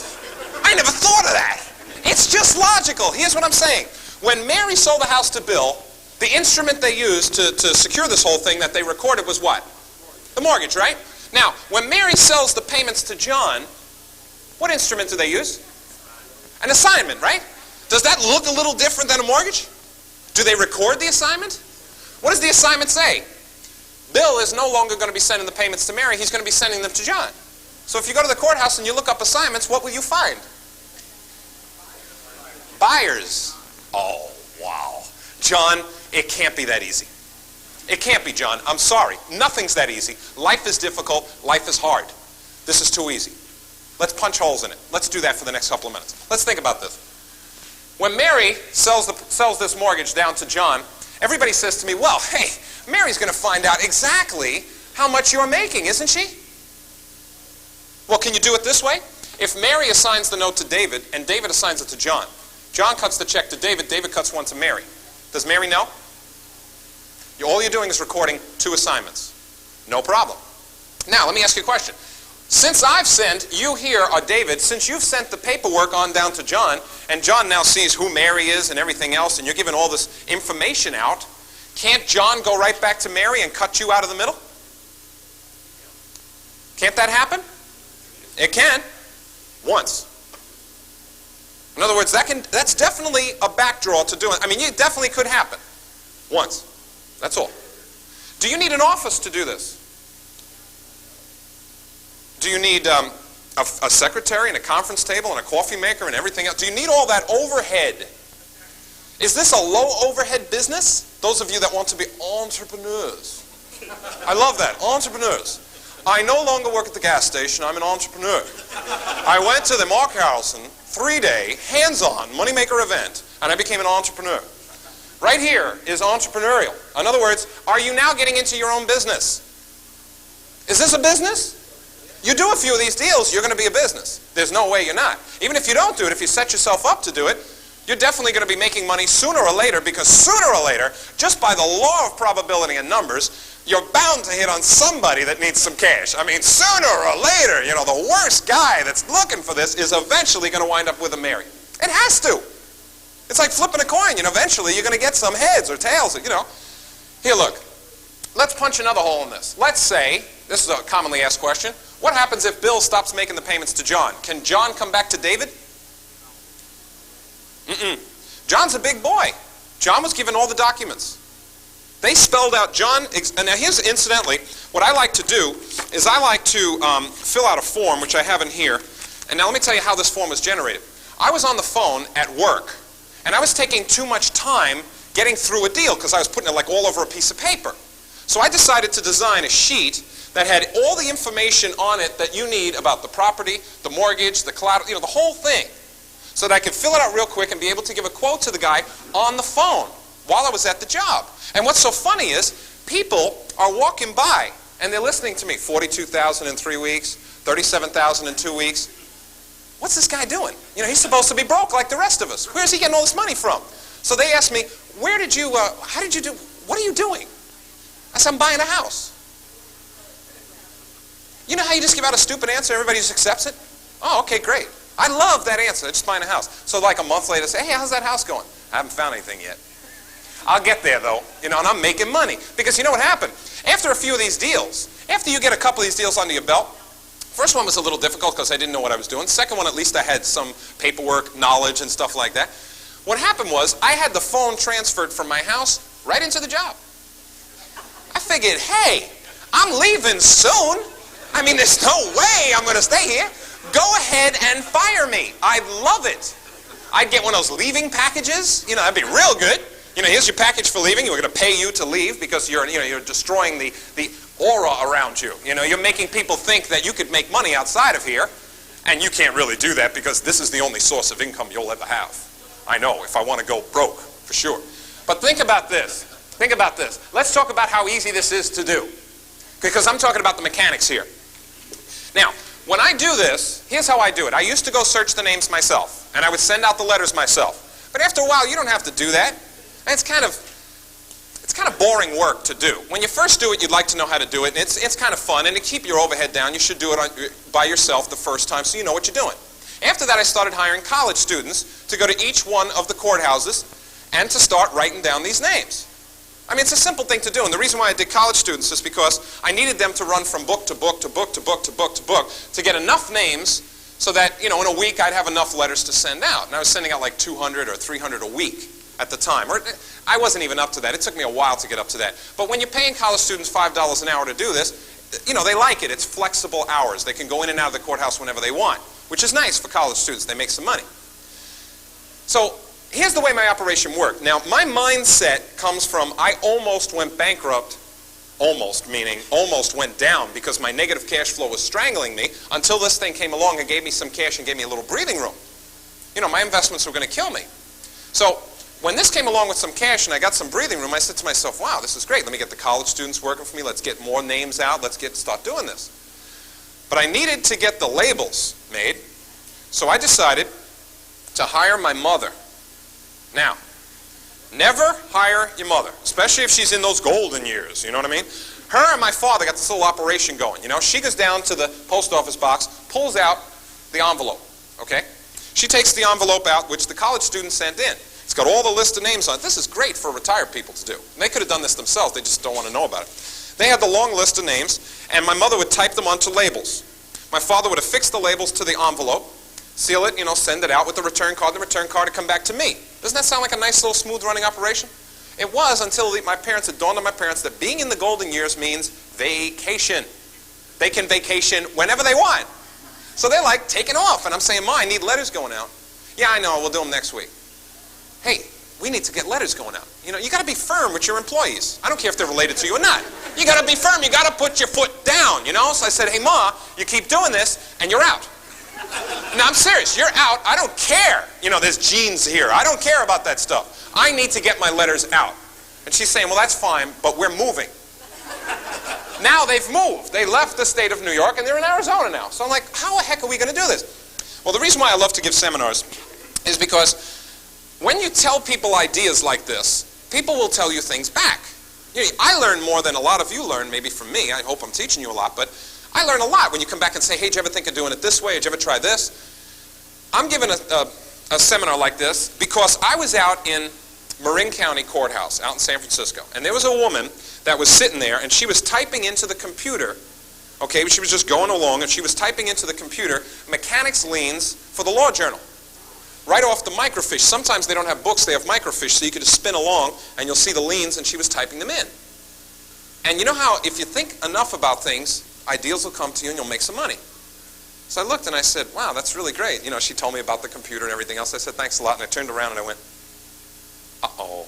I never thought of that. It's just logical. Here's what I'm saying. When Mary sold the house to Bill, the instrument they used to secure this whole thing that they recorded was what? The mortgage, right? Now, when Mary sells the payments to John, what instrument do they use? An assignment, right? Does that look a little different than a mortgage? Do they record the assignment? What does the assignment say? Bill is no longer going to be sending the payments to Mary. He's going to be sending them to John. So if you go to the courthouse and you look up assignments, what will you find? Buyers. Oh, wow. John, it can't be that easy. It can't be, John. I'm sorry. Nothing's that easy. Life is difficult. Life is hard. This is too easy. Let's punch holes in it. Let's do that for the next couple of minutes. Let's think about this. When Mary sells this mortgage down to John, everybody says to me, well, hey, Mary's going to find out exactly how much you're making, isn't she? Well, can you do it this way? If Mary assigns the note to David and David assigns it to John, John cuts the check to David, David cuts one to Mary. Does Mary know? All you're doing is recording two assignments. No problem. Now, let me ask you a question. Since I've sent, you here are David, since you've sent the paperwork on down to John, and John now sees who Mary is and everything else, and you're giving all this information out, can't John go right back to Mary and cut you out of the middle? Can't that happen? It can. Once. In other words, that's definitely a backdraw to doing. I mean, it definitely could happen. Once. That's all. Do you need an office to do this? Do you need a secretary and a conference table and a coffee maker and everything else? Do you need all that overhead? Is this a low overhead business? Those of you that want to be entrepreneurs. I love that. Entrepreneurs. I no longer work at the gas station. I'm an entrepreneur. I went to the Mark Harrelson 3-day, hands-on, moneymaker event, and I became an entrepreneur. Right here is entrepreneurial. In other words, are you now getting into your own business? Is this a business? You do a few of these deals, you're going to be a business. There's no way you're not. Even if you don't do it, if you set yourself up to do it, you're definitely going to be making money sooner or later, because sooner or later, just by the law of probability and numbers, you're bound to hit on somebody that needs some cash. I mean, sooner or later, the worst guy that's looking for this is eventually going to wind up with a Mary. It has to. It's like flipping a coin. Eventually you're going to get some heads or tails. Here, look. Let's punch another hole in this. Let's say, this is a commonly asked question, what happens if Bill stops making the payments to John? Can John come back to David? John's a big boy. John was given all the documents. They spelled out John, and now here's, incidentally, what I like to do is I like to fill out a form, which I have in here. And now let me tell you how this form was generated. I was on the phone at work, and I was taking too much time getting through a deal because I was putting it like all over a piece of paper. So I decided to design a sheet that had all the information on it that you need about the property, the mortgage, the collateral, the whole thing, so that I could fill it out real quick and be able to give a quote to the guy on the phone while I was at the job. And what's so funny is people are walking by and they're listening to me. 42,000 in 3 weeks, 37,000 in 2 weeks. What's this guy doing? He's supposed to be broke like the rest of us. Where's he getting all this money from? So they asked me, how did you do, what are you doing? I said, I'm buying a house. You know how you just give out a stupid answer and everybody just accepts it? Oh, okay, great. I love that answer, just buying a house. So like a month later, say, hey, how's that house going? I haven't found anything yet. I'll get there though, and I'm making money. Because you know what happened? After a few of these deals, after you get a couple of these deals under your belt, first one was a little difficult because I didn't know what I was doing. Second one, at least I had some paperwork, knowledge, and stuff like that. What happened was I had the phone transferred from my house right into the job. I figured, hey, I'm leaving soon. I mean, there's no way I'm going to stay here. Go ahead and fire me. I love it. I'd get one of those leaving packages. That'd be real good. Here's your package for leaving. We're going to pay you to leave because you're destroying the aura around you. You're making people think that you could make money outside of here, and you can't really do that because this is the only source of income you'll ever have. I know, if I want to go broke, for sure. But think about this. Think about this. Let's talk about how easy this is to do, because I'm talking about the mechanics here. Now, when I do this, here's how I do it. I used to go search the names myself, and I would send out the letters myself. But after a while, you don't have to do that. And it's kind of boring work to do. When you first do it, you'd like to know how to do it, and it's kind of fun, and to keep your overhead down, you should do it by yourself the first time so you know what you're doing. After that, I started hiring college students to go to each one of the courthouses and to start writing down these names. I mean, it's a simple thing to do, and the reason why I did college students is because I needed them to run from book to book to book to book to book to book to get enough names so that, in a week I'd have enough letters to send out. And I was sending out like 200 or 300 a week at the time. Or I wasn't even up to that. It took me a while to get up to that. But when you're paying college students $5 an hour to do this, they like it. It's flexible hours. They can go in and out of the courthouse whenever they want, which is nice for college students. They make some money. So here's the way my operation worked. Now, my mindset comes from I almost went bankrupt, almost, meaning almost went down because my negative cash flow was strangling me until this thing came along and gave me some cash and gave me a little breathing room. My investments were going to kill me. So when this came along with some cash and I got some breathing room, I said to myself, wow, this is great. Let me get the college students working for me. Let's get more names out. Let's start doing this. But I needed to get the labels made, so I decided to hire my mother. Now, never hire your mother, especially if she's in those golden years, you know what I mean? Her and my father got this little operation going, She goes down to the post office box, pulls out the envelope, okay? She takes the envelope out, which the college students sent in. It's got all the list of names on it. This is great for retired people to do. And they could have done this themselves. They just don't want to know about it. They had the long list of names, and my mother would type them onto labels. My father would affix the labels to the envelope, seal it, send it out with the return card. The return card would come back to me. Doesn't that sound like a nice little smooth running operation? It was until it dawned on my parents that being in the golden years means vacation. They can vacation whenever they want. So they're like taking off, and I'm saying, Ma, I need letters going out. Yeah, I know, we'll do them next week. Hey, we need to get letters going out. You got to be firm with your employees. I don't care if they're related to you or not. You got to be firm. You got to put your foot down, So I said, hey, Ma, you keep doing this, and you're out. No, I'm serious. You're out. I don't care. There's genes here. I don't care about that stuff. I need to get my letters out. And she's saying, well, that's fine, but we're moving. Now they've moved. They left the state of New York, and they're in Arizona now. So I'm like, how the heck are we going to do this? Well, the reason why I love to give seminars is because when you tell people ideas like this, people will tell you things back. I learn more than a lot of you learn, maybe from me. I hope I'm teaching you a lot, but I learn a lot when you come back and say, hey, did you ever think of doing it this way? Did you ever try this? I'm giving a seminar like this because I was out in Marin County Courthouse out in San Francisco, and there was a woman that was sitting there, and she was typing into the computer, okay? She was just going along, and she was typing into the computer mechanics liens for the law journal. right off the microfiche. Sometimes they don't have books, they have microfiche, so you could just spin along and you'll see the liens, and she was typing them in. And you know how if you think enough about things, ideas will come to you and you'll make some money. So I looked and I said, wow, that's really great. You know, she told me about the computer and everything else. I said, thanks a lot. And I turned around and I went, uh-oh.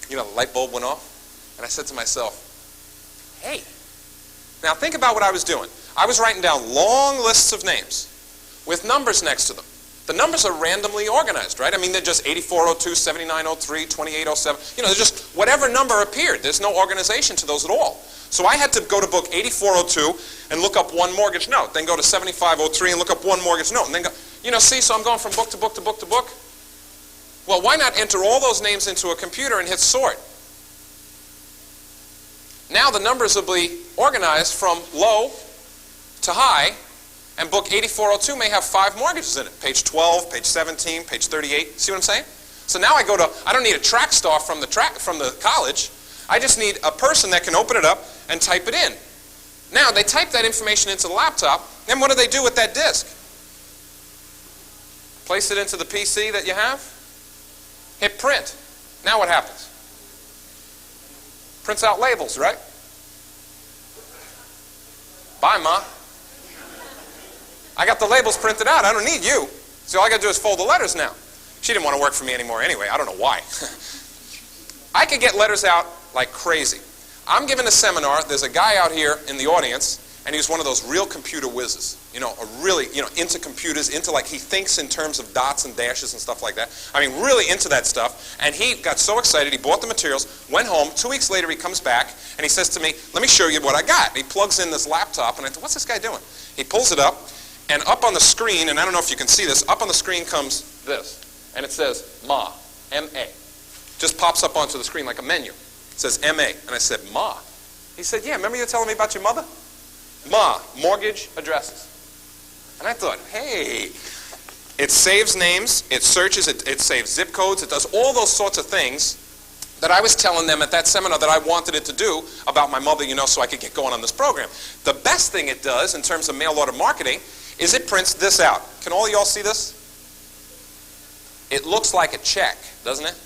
You know, the light bulb went off. And I said to myself, hey. Now think about what I was doing. I was writing down long lists of names with numbers next to them. The numbers are randomly organized, right? I mean, they're just 8402, 7903, 2807. You know, they're just whatever number appeared. There's no organization to those at all. So I had to go to book 8402 and look up one mortgage note, then go to 7503 and look up one mortgage note, and then go, you know, see, so I'm going from book to book to book to book. Well, why not enter all those names into a computer and hit sort? Now the numbers will be organized from low to high, and book 8402 may have 5 mortgages in it. Page 12, page 17, page 38. See what I'm saying? So now I don't need a track star from the college. I just need a person that can open it up and type it in. Now they type that information into the laptop, then what do they do with that disk? Place it into the PC that you have, hit print. Now what happens? Prints out labels, right? Bye, Ma. I got the labels printed out. I don't need you. So all I got to do is fold the letters now. She didn't want to work for me anymore anyway. I don't know why. I could get letters out like crazy. I'm giving a seminar. There's a guy out here in the audience, and he's one of those real computer whizzes. You know, into computers, into like he thinks in terms of dots and dashes and stuff like that. I mean, really into that stuff. And he got so excited, he bought the materials, went home. 2 weeks later, he comes back, and he says to me, let me show you what I got. And he plugs in this laptop, and I thought, what's this guy doing? He pulls it up, and up on the screen, and I don't know if you can see this, up on the screen comes this, and it says MA, M-A. Just pops up onto the screen like a menu. It says M-A, and I said, Ma. He said, yeah, remember you were telling me about your mother? Ma, mortgage addresses. And I thought, hey, it saves names, it searches, it saves zip codes, it does all those sorts of things that I was telling them at that seminar that I wanted it to do about my mother, you know, so I could get going on this program. The best thing it does in terms of mail order marketing is it prints this out. Can all of y'all see this? It looks like a check, doesn't it?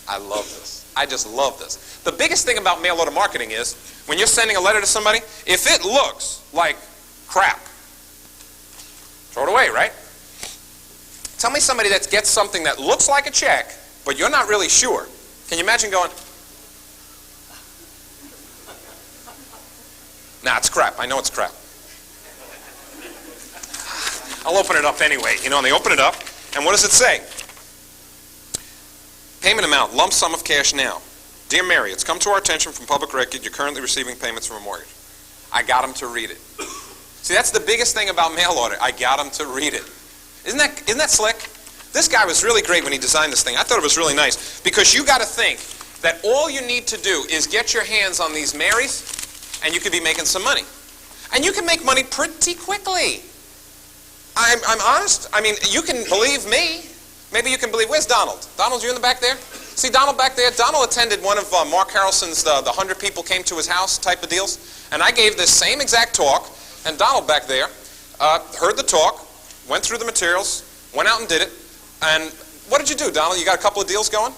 I love this. I just love this. The biggest thing about mail order marketing is when you're sending a letter to somebody, if it looks like crap, throw it away, right? Tell me somebody that gets something that looks like a check, but you're not really sure. Can you imagine going, nah, it's crap. I know it's crap. I'll open it up anyway. You know, and they open it up, and what does it say? Payment amount, lump sum of cash now. Dear Mary, it's come to our attention from public record you're currently receiving payments from a mortgage. I got him to read it. See, that's the biggest thing about mail order. I got him to read it. Isn't that slick? This guy was really great when he designed this thing. I thought it was really nice because you got to think that all you need to do is get your hands on these Marys and you could be making some money. And you can make money pretty quickly. I'm honest. I mean, you can believe me. Maybe you can believe. Where's Donald? Donald, you in the back there? See Donald back there? Donald attended one of Mark Harrelson's the 100 people came to his house type of deals. And I gave this same exact talk. And Donald back there heard the talk, went through the materials, went out and did it. And what did you do, Donald? You got a couple of deals going?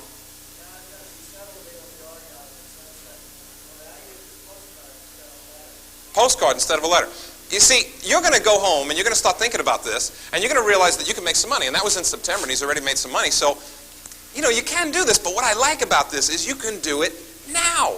Postcard instead of a letter. You see, you're going to go home and you're going to start thinking about this, and you're going to realize that you can make some money. And that was in September, and he's already made some money. So, you know, you can do this. But what I like about this is you can do it now.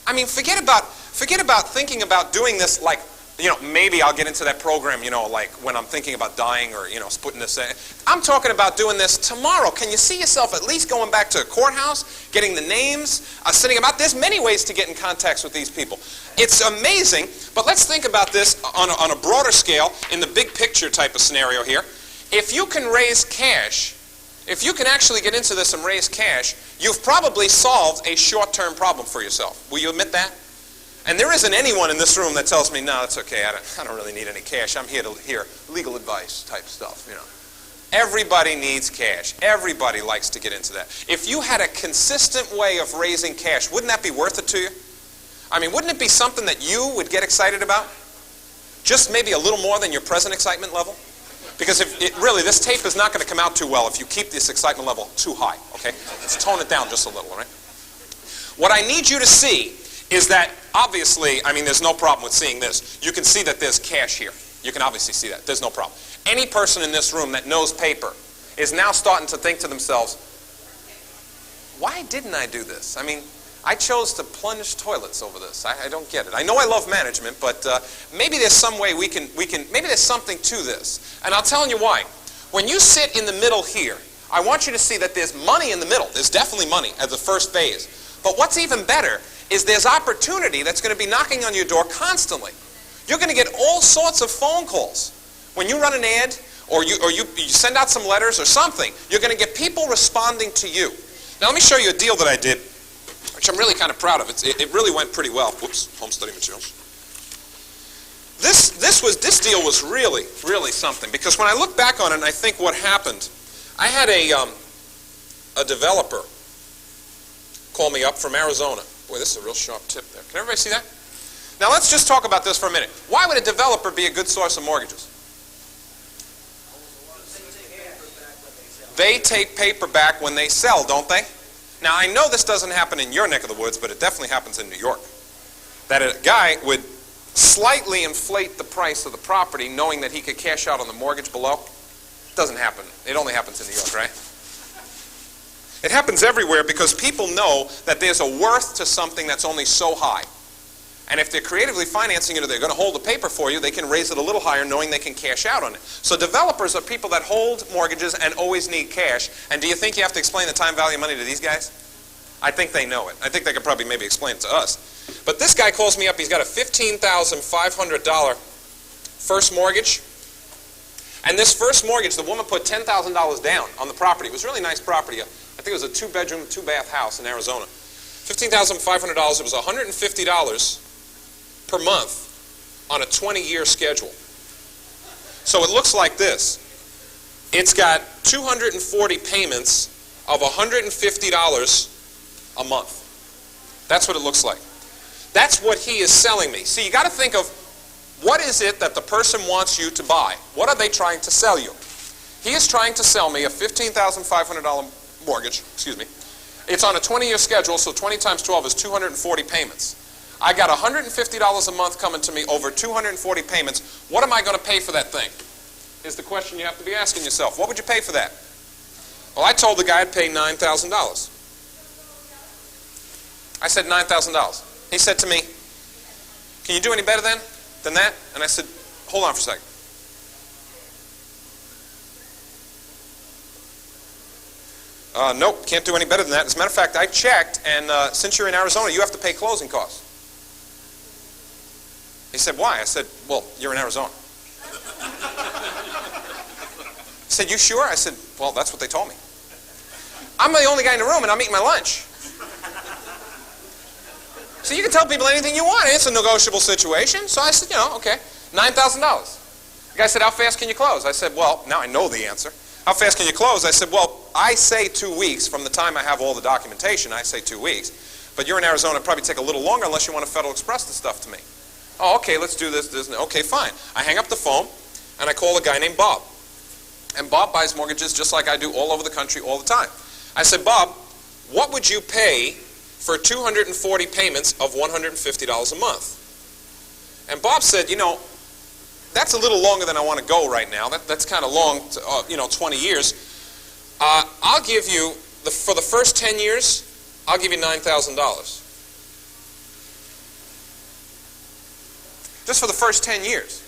I mean, forget about thinking about doing this like, you know, maybe I'll get into that program, you know, like when I'm thinking about dying or, you know, putting this in. I'm talking about doing this tomorrow. Can you see yourself at least going back to a courthouse, getting the names, sitting about? There's many ways to get in contact with these people. It's amazing, but let's think about this on a broader scale in the big picture type of scenario here. If you can raise cash, if you can actually get into this and raise cash, you've probably solved a short-term problem for yourself. Will you admit that? And there isn't anyone in this room that tells me, no, that's okay, I don't really need any cash. I'm here to hear legal advice type stuff, you know. Everybody needs cash. Everybody likes to get into that. If you had a consistent way of raising cash, wouldn't that be worth it to you? I mean, wouldn't it be something that you would get excited about? Just maybe a little more than your present excitement level? Because really, this tape is not going to come out too well if you keep this excitement level too high, okay? Let's tone it down just a little, all right? What I need you to see is that, obviously, I mean, there's no problem with seeing this. You can see that there's cash here. You can obviously see that. There's no problem. Any person in this room that knows paper is now starting to think to themselves, why didn't I do this? I mean, I chose to plunge toilets over this. I don't get it. I know I love management, but maybe there's some way maybe there's something to this. And I'll tell you why. When you sit in the middle here, I want you to see that there's money in the middle. There's definitely money at the first phase. But what's even better is there's opportunity that's going to be knocking on your door constantly. You're going to get all sorts of phone calls. When you run an ad, or you send out some letters or something, you're going to get people responding to you. Now let me show you a deal that I did, which I'm really kind of proud of. It really went pretty well. Whoops, home study materials. This deal was really, really something, because when I look back on it and I think what happened, I had a developer call me up from Arizona. Boy, this is a real sharp tip there. Can everybody see that? Now let's just talk about this for a minute. Why would a developer be a good source of mortgages? They take paper back when they sell, don't they? Now I know this doesn't happen in your neck of the woods, but it definitely happens in New York. That a guy would slightly inflate the price of the property knowing that he could cash out on the mortgage below. Doesn't happen. It only happens in New York, right? It happens everywhere because people know that there's a worth to something that's only so high. And if they're creatively financing it or they're going to hold the paper for you, they can raise it a little higher knowing they can cash out on it. So developers are people that hold mortgages and always need cash. And do you think you have to explain the time value of money to these guys? I think they know it. I think they could probably maybe explain it to us. But this guy calls me up. He's got a $15,500 first mortgage. And this first mortgage, the woman put $10,000 down on the property. It was a really nice property. I think it was a 2-bedroom, 2-bath house in Arizona. $15,500. It was $150 per month on a 20-year schedule. So it looks like this. It's got 240 payments of $150 a month. That's what it looks like. That's what he is selling me. See, you got to think of what is it that the person wants you to buy? What are they trying to sell you? He is trying to sell me a $15,500 mortgage, excuse me. It's on a 20-year schedule, so 20 times 12 is 240 payments. I got $150 a month coming to me over 240 payments. What am I going to pay for that thing? Is the question you have to be asking yourself. What would you pay for that? Well, I told the guy I'd pay $9,000. I said $9,000. He said to me, can you do any better than that? And I said, hold on for a second. Nope, can't do any better than that. As a matter of fact, I checked, and since you're in Arizona, you have to pay closing costs. He said, why? I said, well, you're in Arizona. He said, you sure? I said, well, that's what they told me. I'm the only guy in the room, and I'm eating my lunch. So you can tell people anything you want. It's a negotiable situation. So I said, okay, $9,000. The guy said, how fast can you close? I said, well, now I know the answer. How fast can you close? I said, well, I say 2 weeks. From the time I have all the documentation, I say 2 weeks. But you're in Arizona, it'll probably take a little longer unless you want to Federal Express the stuff to me. Oh, okay, let's do this. Okay, fine. I hang up the phone, and I call a guy named Bob. And Bob buys mortgages just like I do all over the country all the time. I said, Bob, what would you pay for 240 payments of $150 a month? And Bob said, that's a little longer than I want to go right now. That's kind of long, 20 years. I'll give you, for the first 10 years, I'll give you $9,000. Just for the first 10 years.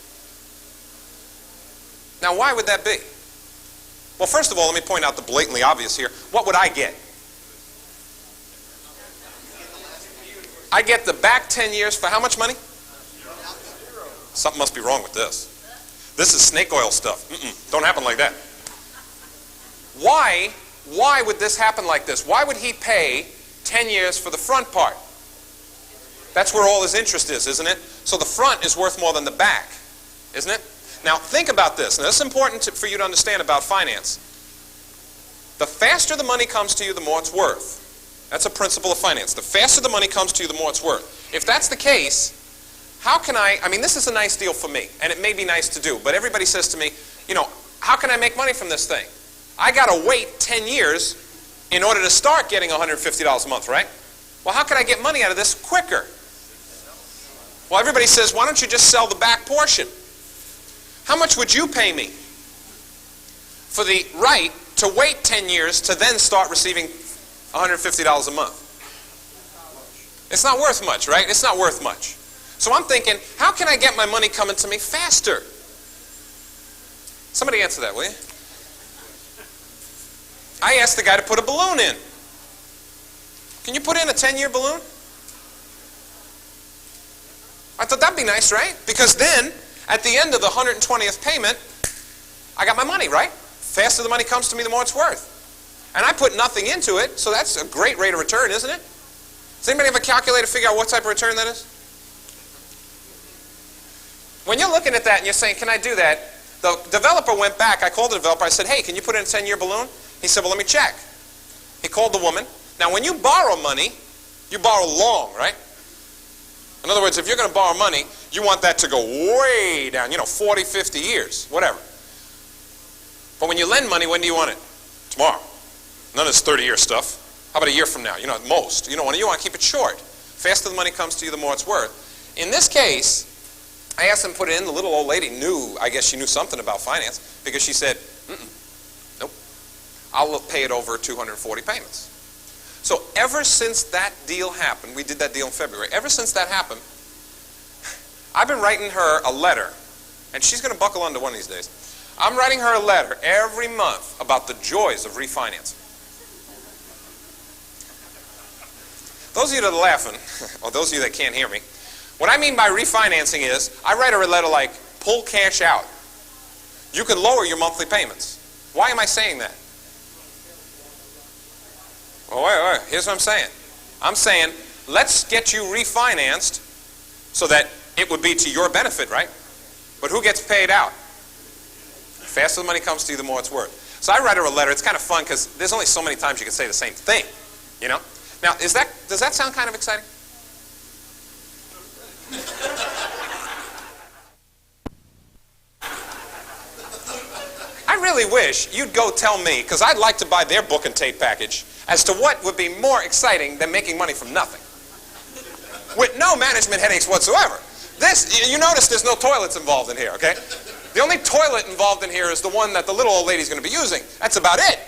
Now, why would that be? Well, first of all, let me point out the blatantly obvious here. What would I get? I get the back 10 years for how much money? Something must be wrong with this. This is snake oil stuff. Don't happen like that. Why would this happen like this? Why would he pay 10 years for the front part? That's where all his interest is, isn't it? So the front is worth more than the back, isn't it? Now think about this. Now this is important for you to understand about finance. The faster the money comes to you, the more it's worth. That's a principle of finance. The faster the money comes to you, the more it's worth. If that's the case, how can I mean, this is a nice deal for me, and it may be nice to do, but everybody says to me, how can I make money from this thing? I got to wait 10 years in order to start getting $150 a month, right? Well, how can I get money out of this quicker? Well, everybody says, why don't you just sell the back portion? How much would you pay me for the right to wait 10 years to then start receiving $150 a month? It's not worth much, right? It's not worth much. So I'm thinking, how can I get my money coming to me faster? Somebody answer that, will you? I asked the guy to put a balloon in. Can you put in a 10-year balloon? I thought that'd be nice, right? Because then, at the end of the 120th payment, I got my money, right? Faster the money comes to me, the more it's worth. And I put nothing into it, so that's a great rate of return, isn't it? Does anybody have a calculator to figure out what type of return that is? When you're looking at that and you're saying, can I do that? The developer went back. I called the developer. I said, hey, can you put in a 10-year balloon? He said, well, let me check. He called the woman. Now, when you borrow money, you borrow long, right? In other words, if you're going to borrow money, you want that to go way down, 40, 50 years, whatever. But when you lend money, when do you want it? Tomorrow. None of this 30-year stuff. How about a year from now? At most. You want to keep it short. Faster the money comes to you, the more it's worth. In this case, I asked him to put it in. The little old lady knew, I guess she knew something about finance, because she said, nope, I'll pay it over 240 payments. So ever since that deal happened, we did that deal in February, ever since that happened, I've been writing her a letter, and she's going to buckle under one of these days. I'm writing her a letter every month about the joys of refinancing. Those of you that are laughing, or those of you that can't hear me, what I mean by refinancing is, I write her a letter like, pull cash out. You can lower your monthly payments. Why am I saying that? Well, wait, here's what I'm saying. I'm saying, let's get you refinanced so that it would be to your benefit, right? But who gets paid out? The faster the money comes to you, the more it's worth. So I write her a letter. It's kind of fun because there's only so many times you can say the same thing, Now, does that sound kind of exciting? I really wish you'd go tell me, because I'd like to buy their book and tape package, as to what would be more exciting than making money from nothing. With no management headaches whatsoever. You notice there's no toilets involved in here, okay? The only toilet involved in here is the one that the little old lady's going to be using. That's about it.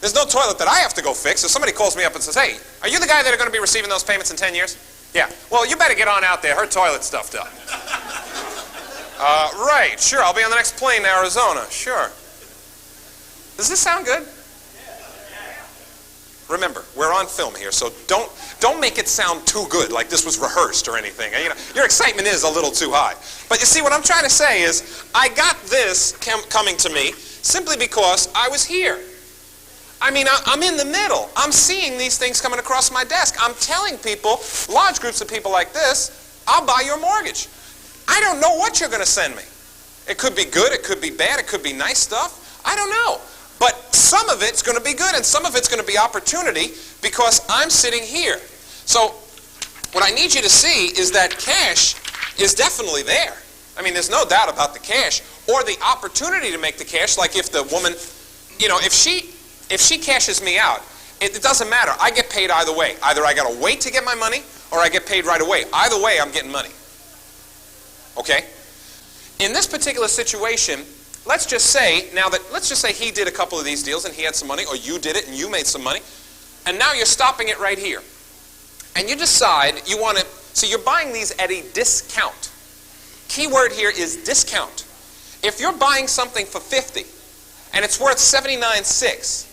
There's no toilet that I have to go fix. If somebody calls me up and says, hey, are you the guy that are going to be receiving those payments in 10 years? Yeah. Well, you better get on out there. Her toilet's stuffed up. Right. Sure. I'll be on the next plane to Arizona. Sure. Does this sound good? Remember, we're on film here, so don't make it sound too good, like this was rehearsed or anything. Your excitement is a little too high. But you see, what I'm trying to say is, I got this coming to me simply because I was here. I'm in the middle. I'm seeing these things coming across my desk. I'm telling people, large groups of people like this, I'll buy your mortgage. I don't know what you're going to send me. It could be good, it could be bad, it could be nice stuff. I don't know. But some of it's going to be good and some of it's going to be opportunity because I'm sitting here. So what I need you to see is that cash is definitely there. There's no doubt about the cash or the opportunity to make the cash. Like if the woman, if she cashes me out, it doesn't matter. I get paid either way. Either I got to wait to get my money or I get paid right away. Either way, I'm getting money. Okay? In this particular situation, let's just say he did a couple of these deals and he had some money, or you did it and you made some money, and now you're stopping it right here. And you decide you want to, so you're buying these at a discount. Key word here is discount. If you're buying something for $50 and it's worth $79.6,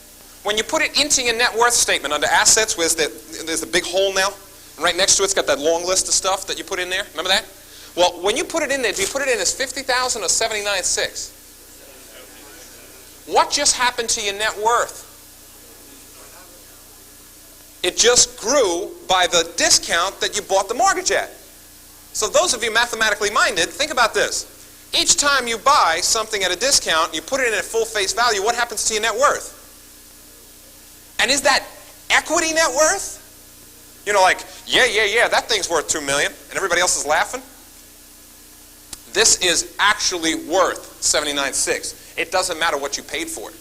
when you put it into your net worth statement under assets, there's the big hole now, and right next to it's got that long list of stuff that you put in there. Remember that? Well, when you put it in there, do you put it in as $50,000 or $79.6? What just happened to your net worth? It just grew by the discount that you bought the mortgage at. So those of you mathematically minded, think about this. Each time you buy something at a discount, you put it in at full face value, what happens to your net worth? And is that equity net worth? Yeah, that thing's worth $2 million, and everybody else is laughing? This is actually worth $79.6. It doesn't matter what you paid for it.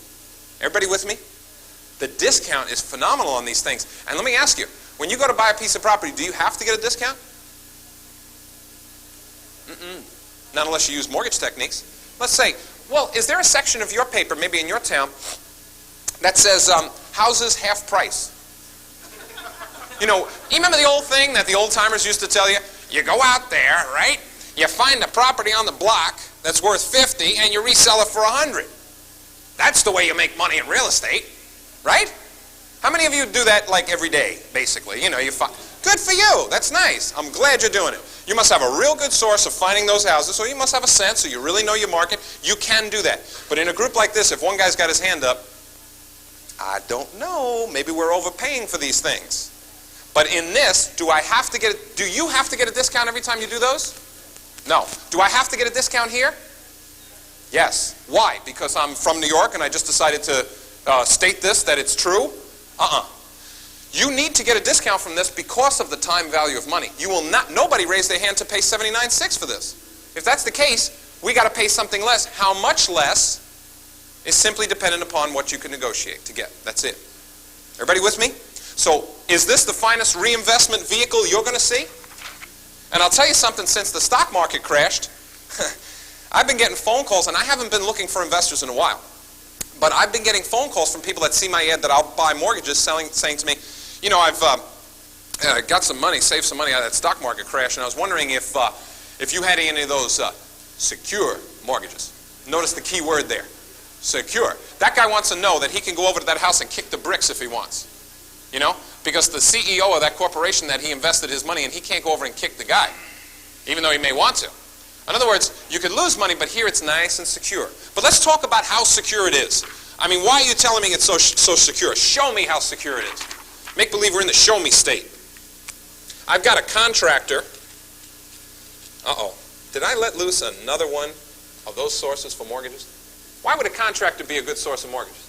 Everybody with me? The discount is phenomenal on these things. And let me ask you, when you go to buy a piece of property, do you have to get a discount? Not unless you use mortgage techniques. Let's say, well, is there a section of your paper, maybe in your town, that says houses half price? You know, you remember the old thing that the old timers used to tell you? You go out there, right? You find a property on the block that's worth 50 and you resell it for 100. That's the way you make money in real estate, right? How many of you do that like every day, basically? You know, you find, good for you, that's nice. I'm glad you're doing it. You must have a real good source of finding those houses, or you must have a sense, so you really know your market. You can do that. But in a group like this, if one guy's got his hand up, I don't know, maybe we're overpaying for these things. But in this, do you have to get a discount every time you do those? No. Do I have to get a discount here? Yes. Why? Because I'm from New York and I just decided to state this, that it's true? You need to get a discount from this because of the time value of money. You will not, nobody raised their hand to pay $79.6 for this. If that's the case, we got to pay something less. How much less is simply dependent upon what you can negotiate to get. That's it. Everybody with me? So, is this the finest reinvestment vehicle you're going to see? And I'll tell you something, since the stock market crashed, I've been getting phone calls, and I haven't been looking for investors in a while. But I've been getting phone calls from people that see my ad that I'll buy mortgages, saying to me, you know, I've got some money, saved some money out of that stock market crash, and I was wondering if you had any of those secure mortgages. Notice the key word there, secure. That guy wants to know that he can go over to that house and kick the bricks if he wants. You know, because the CEO of that corporation that he invested his money in, he can't go over and kick the guy, even though he may want to. In other words, you could lose money, but here it's nice and secure. But let's talk about how secure it is. I mean, why are you telling me it's so secure? Show me how secure it is. Make believe we're in the show me state. I've got a contractor. Did I let loose another one of those sources for mortgages? Why would a contractor be a good source of mortgages?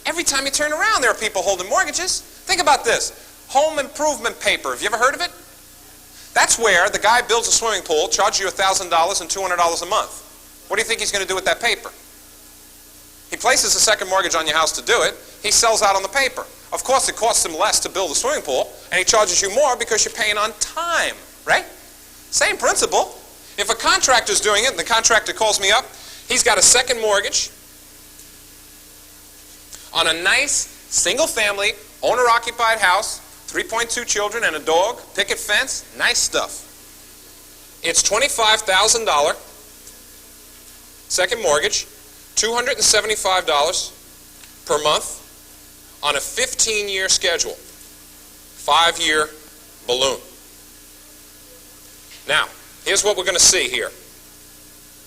Every time you turn around, there are people holding mortgages. Think about this. Home improvement paper. Have you ever heard of it? That's where the guy builds a swimming pool, charges you $1,000 and $200 a month. What do you think he's going to do with that paper? He places a second mortgage on your house to do it. He sells out on the paper. Of course, it costs him less to build a swimming pool, and he charges you more because you're paying on time, right? Same principle. If a contractor's doing it, and the contractor calls me up, he's got a second mortgage on a nice, single-family, owner-occupied house, 3.2 children and a dog, picket fence, nice stuff. It's $25,000, second mortgage, $275 per month on a 15-year schedule, 5-year balloon. Now, here's what we're going to see here.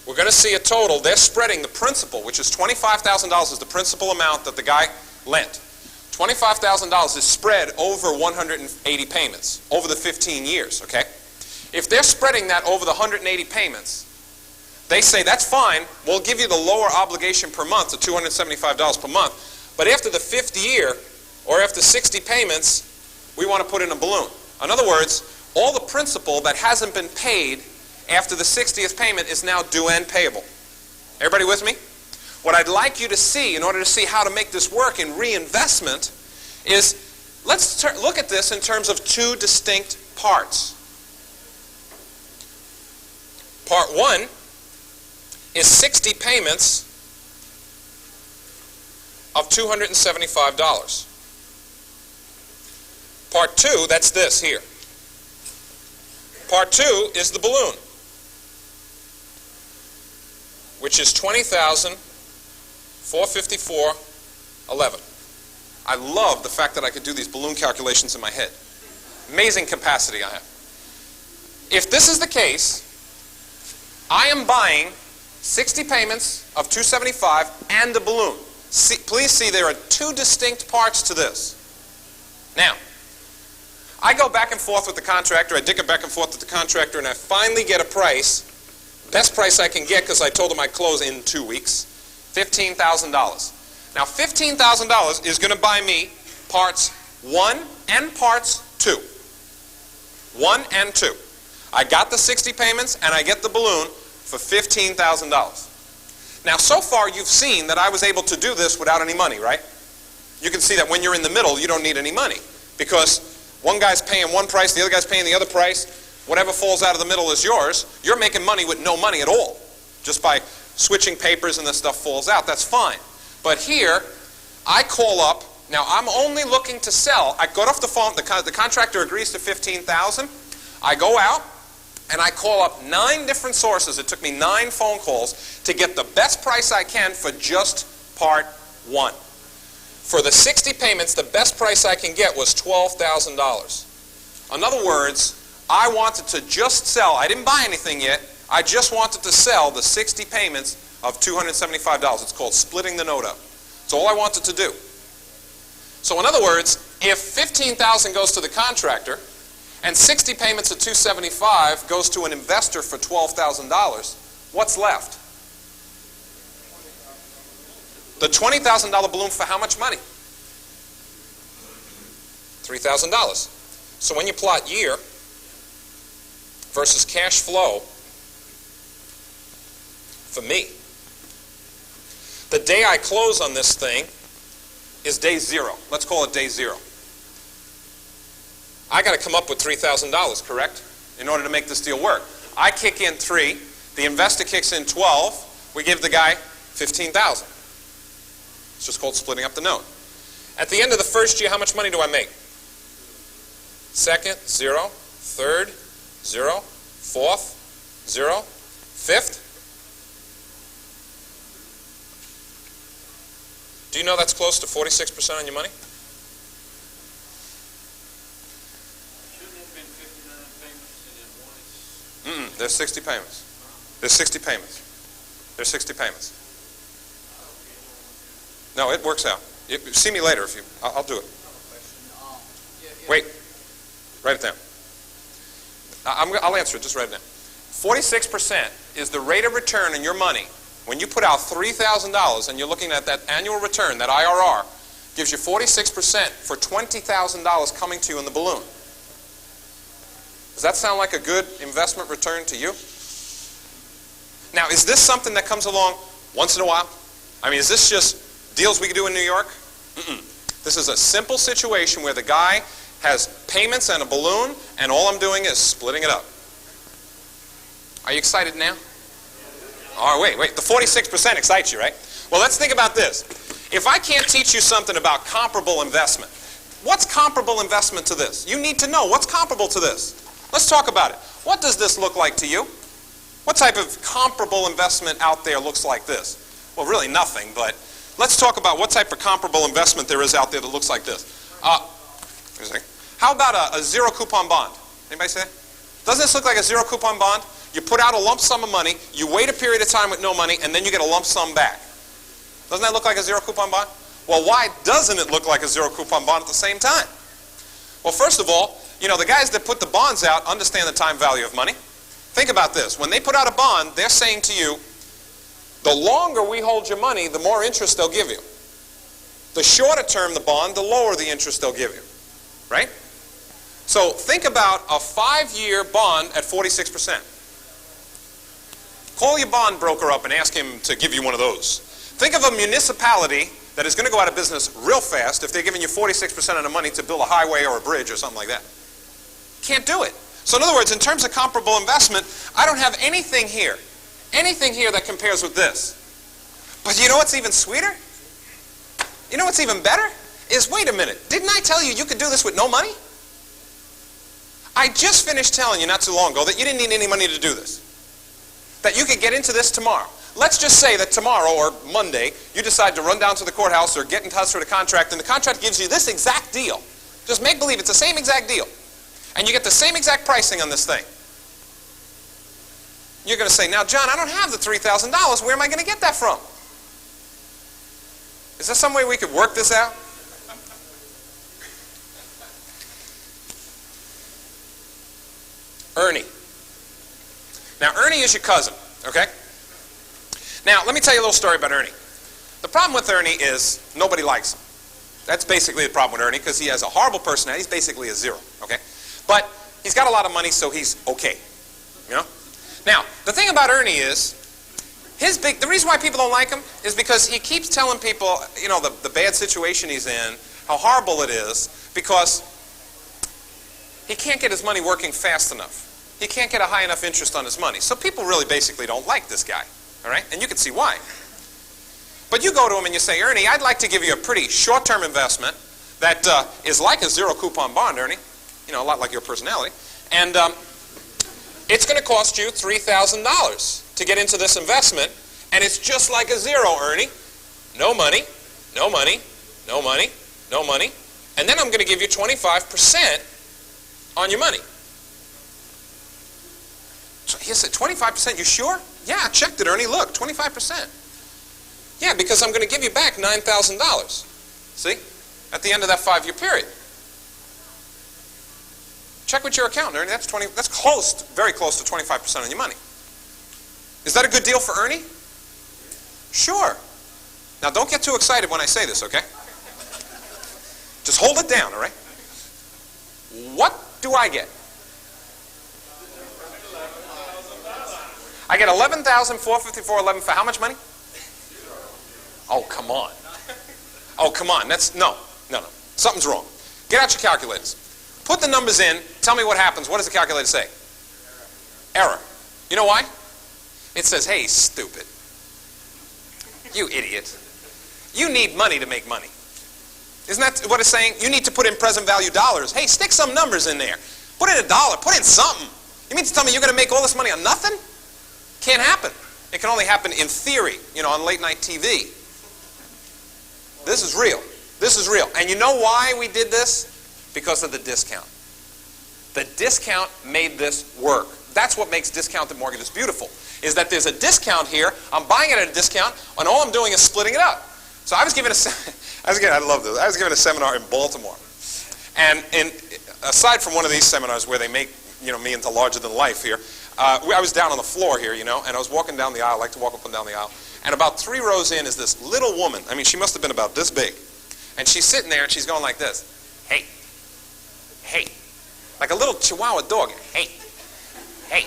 We're going to see a total. They're spreading the principal, which is $25,000 is the principal amount that the guy lent. $25,000 is spread over 180 payments, over the 15 years, okay? If they're spreading that over the 180 payments, they say, that's fine, we'll give you the lower obligation per month, the $275 per month, but after the 5th year, or after 60 payments, we want to put in a balloon. In other words, all the principal that hasn't been paid after the 60th payment is now due and payable. Everybody with me? What I'd like you to see, in order to see how to make this work in reinvestment, is let's look at this in terms of two distinct parts. Part one is 60 payments of $275. Part two, that's this here. Part two is the balloon, which is $20,454.11. I love the fact that I could do these balloon calculations in my head. Amazing capacity I have. If this is the case, I am buying 60 payments of $275 and a balloon. Please see there are two distinct parts to this. Now, I go back and forth with the contractor, I dick it back and forth with the contractor, and I finally get a price, best price I can get because I told him I'd close in 2 weeks, $15,000. Now $15,000 is going to buy me parts 1 and parts 2. 1 and 2. I got the 60 payments, and I get the balloon for $15,000. Now, so far, you've seen that I was able to do this without any money, right? You can see that when you're in the middle, you don't need any money, because one guy's paying one price, the other guy's paying the other price. Whatever falls out of the middle is yours. You're making money with no money at all. Just by switching papers and the stuff falls out, that's fine. But here, I call up. Now, I'm only looking to sell. I got off the phone. The contractor agrees to $15,000. I go out, and I call up 9 different sources. It took me 9 phone calls to get the best price I can for just part 1. For the 60 payments, the best price I can get was $12,000. In other words, I wanted to just sell. I didn't buy anything yet. I just wanted to sell the 60 payments of $275. It's called splitting the note up. It's all I wanted to do. So in other words, if $15,000 goes to the contractor and 60 payments of $275 goes to an investor for $12,000, what's left? The $20,000 balloon for how much money? $3,000. So when you plot year versus cash flow, for me, the day I close on this thing is day 0. Let's call it day 0. I got to come up with $3,000, correct? In order to make this deal work. I kick in 3, the investor kicks in 12, we give the guy $15,000. It's just called splitting up the note. At the end of the first year, how much money do I make? Second, 0. Third, 0. Fourth, 0. Fifth. Do you know that's close to 46% on your money? Shouldn't have been 59 payments and then one is... There's 60 payments. There's 60 payments. There's 60 payments. No, it works out. See me later if you... I'll do it. Wait. Write it down. I'll answer it. Just write it down. 46% is the rate of return on your money. When you put out $3,000 and you're looking at that annual return, that IRR, gives you 46% for $20,000 coming to you in the balloon. Does that sound like a good investment return to you? Now, is this something that comes along once in a while? I mean, is this just deals we can do in New York? This is a simple situation where the guy has payments and a balloon, and all I'm doing is splitting it up. Are you excited now? Oh, wait. The 46% excites you, right? Well, let's think about this. If I can't teach you something about comparable investment, what's comparable investment to this? You need to know what's comparable to this. Let's talk about it. What does this look like to you? What type of comparable investment out there looks like this? Well, really nothing, but let's talk about what type of comparable investment there is out there that looks like this. How about a zero coupon bond? Anybody say that? Doesn't this look like a zero coupon bond? You put out a lump sum of money, you wait a period of time with no money, and then you get a lump sum back. Doesn't that look like a zero coupon bond? Well, why doesn't it look like a zero coupon bond at the same time? Well, first of all, you know, the guys that put the bonds out understand the time value of money. Think about this. When they put out a bond, they're saying to you, the longer we hold your money, the more interest they'll give you. The shorter term the bond, the lower the interest they'll give you. Right? So think about a 5-year bond at 46%. Call your bond broker up and ask him to give you one of those. Think of a municipality that is going to go out of business real fast if they're giving you 46% of the money to build a highway or a bridge or something like that. Can't do it. So in other words, in terms of comparable investment, I don't have anything here that compares with this. But you know what's even sweeter? You know what's even better? Is, wait a minute, didn't I tell you you could do this with no money? I just finished telling you not too long ago that you didn't need any money to do this. That you could get into this tomorrow. Let's just say that tomorrow or Monday, you decide to run down to the courthouse or get in touch with a contract, and the contract gives you this exact deal. Just make believe it's the same exact deal. And you get the same exact pricing on this thing. You're going to say, now, John, I don't have the $3,000. Where am I going to get that from? Is there some way we could work this out? Ernie. Now, Ernie is your cousin, okay? Now, let me tell you a little story about Ernie. The problem with Ernie is nobody likes him. That's basically the problem with Ernie, because he has a horrible personality. He's basically a zero, okay? But he's got a lot of money, so he's okay. you know? Now, the thing about Ernie is, the reason why people don't like him is because he keeps telling people, you know, the bad situation he's in, how horrible it is, because he can't get his money working fast enough. He can't get a high enough interest on his money. So people really basically don't like this guy, all right? And you can see why. But you go to him and you say, Ernie, I'd like to give you a pretty short-term investment that is like a zero coupon bond, Ernie, you know, a lot like your personality, and it's going to cost you $3,000 to get into this investment, and it's just like a zero, Ernie. No money, no money, no money, no money, and then I'm going to give you 25% on your money. So he said, 25%, you sure? Yeah, I checked it, Ernie, look, 25%. Yeah, because I'm going to give you back $9,000. See? At the end of that 5-year period. Check with your accountant, Ernie. That's close, very close to 25% on your money. Is that a good deal for Ernie? Sure. Now, don't get too excited when I say this, okay? Just hold it down, all right? What do I get? I get $11,454.11 for how much money? Oh, come on. Oh, come on. No. Something's wrong. Get out your calculators. Put the numbers in. Tell me what happens. What does the calculator say? Error. You know why? It says, hey, stupid. You idiot. You need money to make money. Isn't that what it's saying? You need to put in present value dollars. Hey, stick some numbers in there. Put in $1. Put in something. You mean to tell me you're going to make all this money on nothing? Can't happen. It can only happen in theory, you know, on late night TV. This is real. This is real. And you know why we did this? Because of the discount. The discount made this work. That's what makes discounted mortgages beautiful, is that there's a discount here. I'm buying it at a discount, and all I'm doing is splitting it up. So I was given I love this. I was given a seminar in Baltimore. And aside from one of these seminars where they make, you know, me into larger than life here, I was down on the floor here, you know, and I was walking down the aisle. I like to walk up and down the aisle. And about 3 rows in is this little woman. I mean, she must have been about this big. And she's sitting there and she's going like this. Hey. Hey. Like a little Chihuahua dog. Hey. Hey.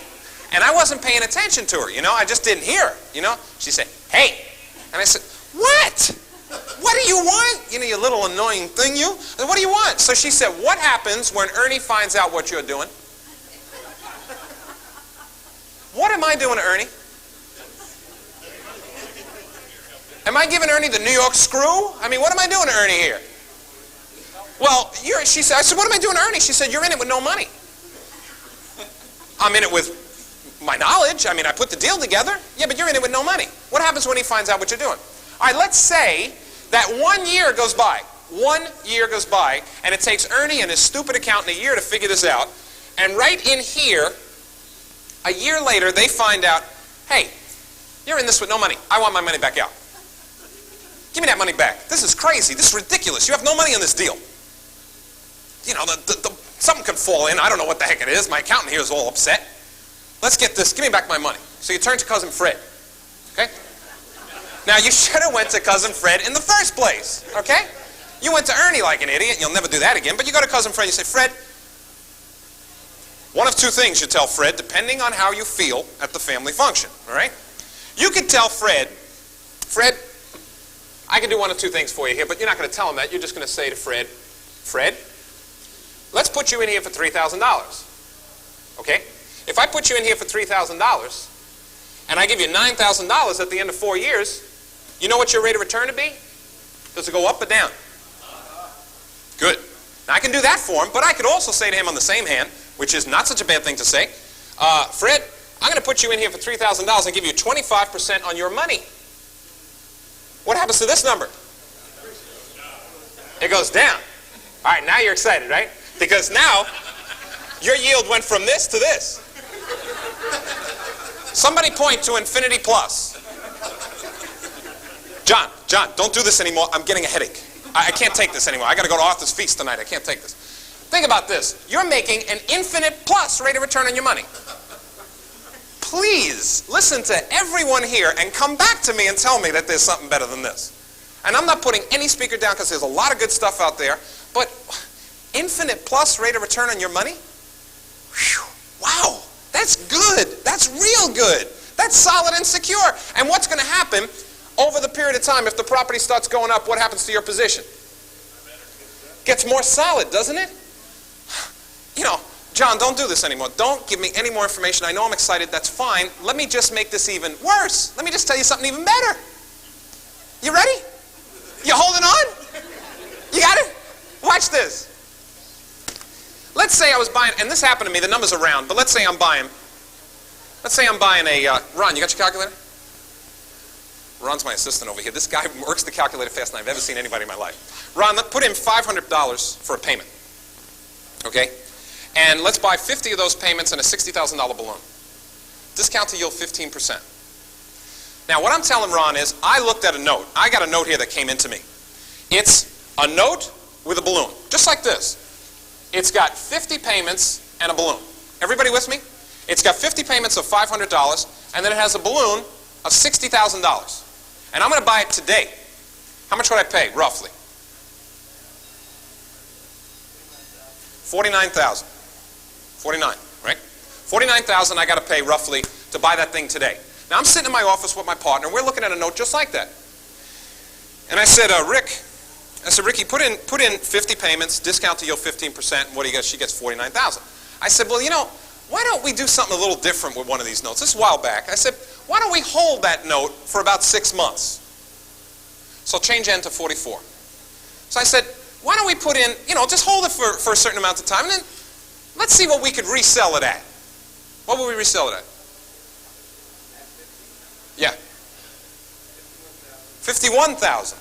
And I wasn't paying attention to her, you know. I just didn't hear her, you know. She said, hey. And I said, what? What do you want? You know, you little annoying thing, you. I said, what do you want? So she said, what happens when Ernie finds out what you're doing? What am I doing to Ernie? Am I giving Ernie the New York screw? I mean, what am I doing to Ernie here? Well, she said, I said, what am I doing to Ernie? She said, you're in it with no money. I'm in it with my knowledge. I mean, I put the deal together. Yeah, but you're in it with no money. What happens when he finds out what you're doing? All right, let's say that 1 year goes by. 1 year goes by, and it takes Ernie and his stupid accountant a year to figure this out. And right in here, a year later, they find out, hey, you're in this with no money. I want my money back out. Give me that money back. This is crazy. This is ridiculous. You have no money on this deal. You know, something could fall in. I don't know what the heck it is. My accountant here is all upset. Let's get this. Give me back my money. So you turn to Cousin Fred. Okay? Now, you should have went to Cousin Fred in the first place. Okay? You went to Ernie like an idiot. You'll never do that again. But you go to Cousin Fred. You say, Fred, one of 2 things you tell Fred, depending on how you feel at the family function. All right? You could tell Fred, Fred, I can do 1 of 2 things for you here, but you're not going to tell him that. You're just going to say to Fred, Fred, let's put you in here for $3,000. Okay? If I put you in here for $3,000 and I give you $9,000 at the end of 4 years, you know what your rate of return to be? Does it go up or down? Good. Now, I can do that for him, but I could also say to him on the same hand, which is not such a bad thing to say, Fred, I'm going to put you in here for $3,000 and give you 25% on your money. What happens to this number? It goes down. All right, now you're excited, right? Because now your yield went from this to this. Somebody point to infinity plus. John, don't do this anymore. I'm getting a headache. I can't take this anymore. I got to go to Arthur's Feast tonight. I can't take this. Think about this. You're making an infinite plus rate of return on your money. Please listen to everyone here and come back to me and tell me that there's something better than this. And I'm not putting any speaker down because there's a lot of good stuff out there, but infinite plus rate of return on your money? Whew, wow, That's good. That's real good. That's solid and secure. And what's going to happen over the period of time if the property starts going up? What happens to your position? Gets more solid, doesn't it? You know, John, don't do this anymore. Don't give me any more information. I know I'm excited. That's fine. Let me just make this even worse. Let me just tell you something even better. You ready? You holding on? You got it? Watch this. Let's say I was buying, and this happened to me, the numbers are round, but let's say I'm buying a, Ron, you got your calculator? Ron's my assistant over here. This guy works the calculator faster than I've ever seen anybody in my life. Ron, put in $500 for a payment, okay? And let's buy 50 of those payments and a $60,000 balloon. Discount to yield 15%. Now, what I'm telling Ron is, I looked at a note. I got a note here that came into me. It's a note with a balloon, just like this. It's got 50 payments and a balloon. Everybody with me? It's got 50 payments of $500, and then it has a balloon of $60,000. And I'm going to buy it today. How much would I pay, roughly? $49,000. 49, right? $49,000 I got to pay roughly to buy that thing today. Now I'm sitting in my office with my partner, and we're looking at a note just like that. And I said, Ricky, put in 50 payments, discount to yield 15%. What do you get? She gets $49,000. I said, well, you know, why don't we do something a little different with one of these notes? This is a while back. I said, why don't we hold that note for about 6 months? So change N to 44. So I said, why don't we put in, you know, just hold it for a certain amount of time, and then let's see what we could resell it at. What would we resell it at? Yeah. 51,000.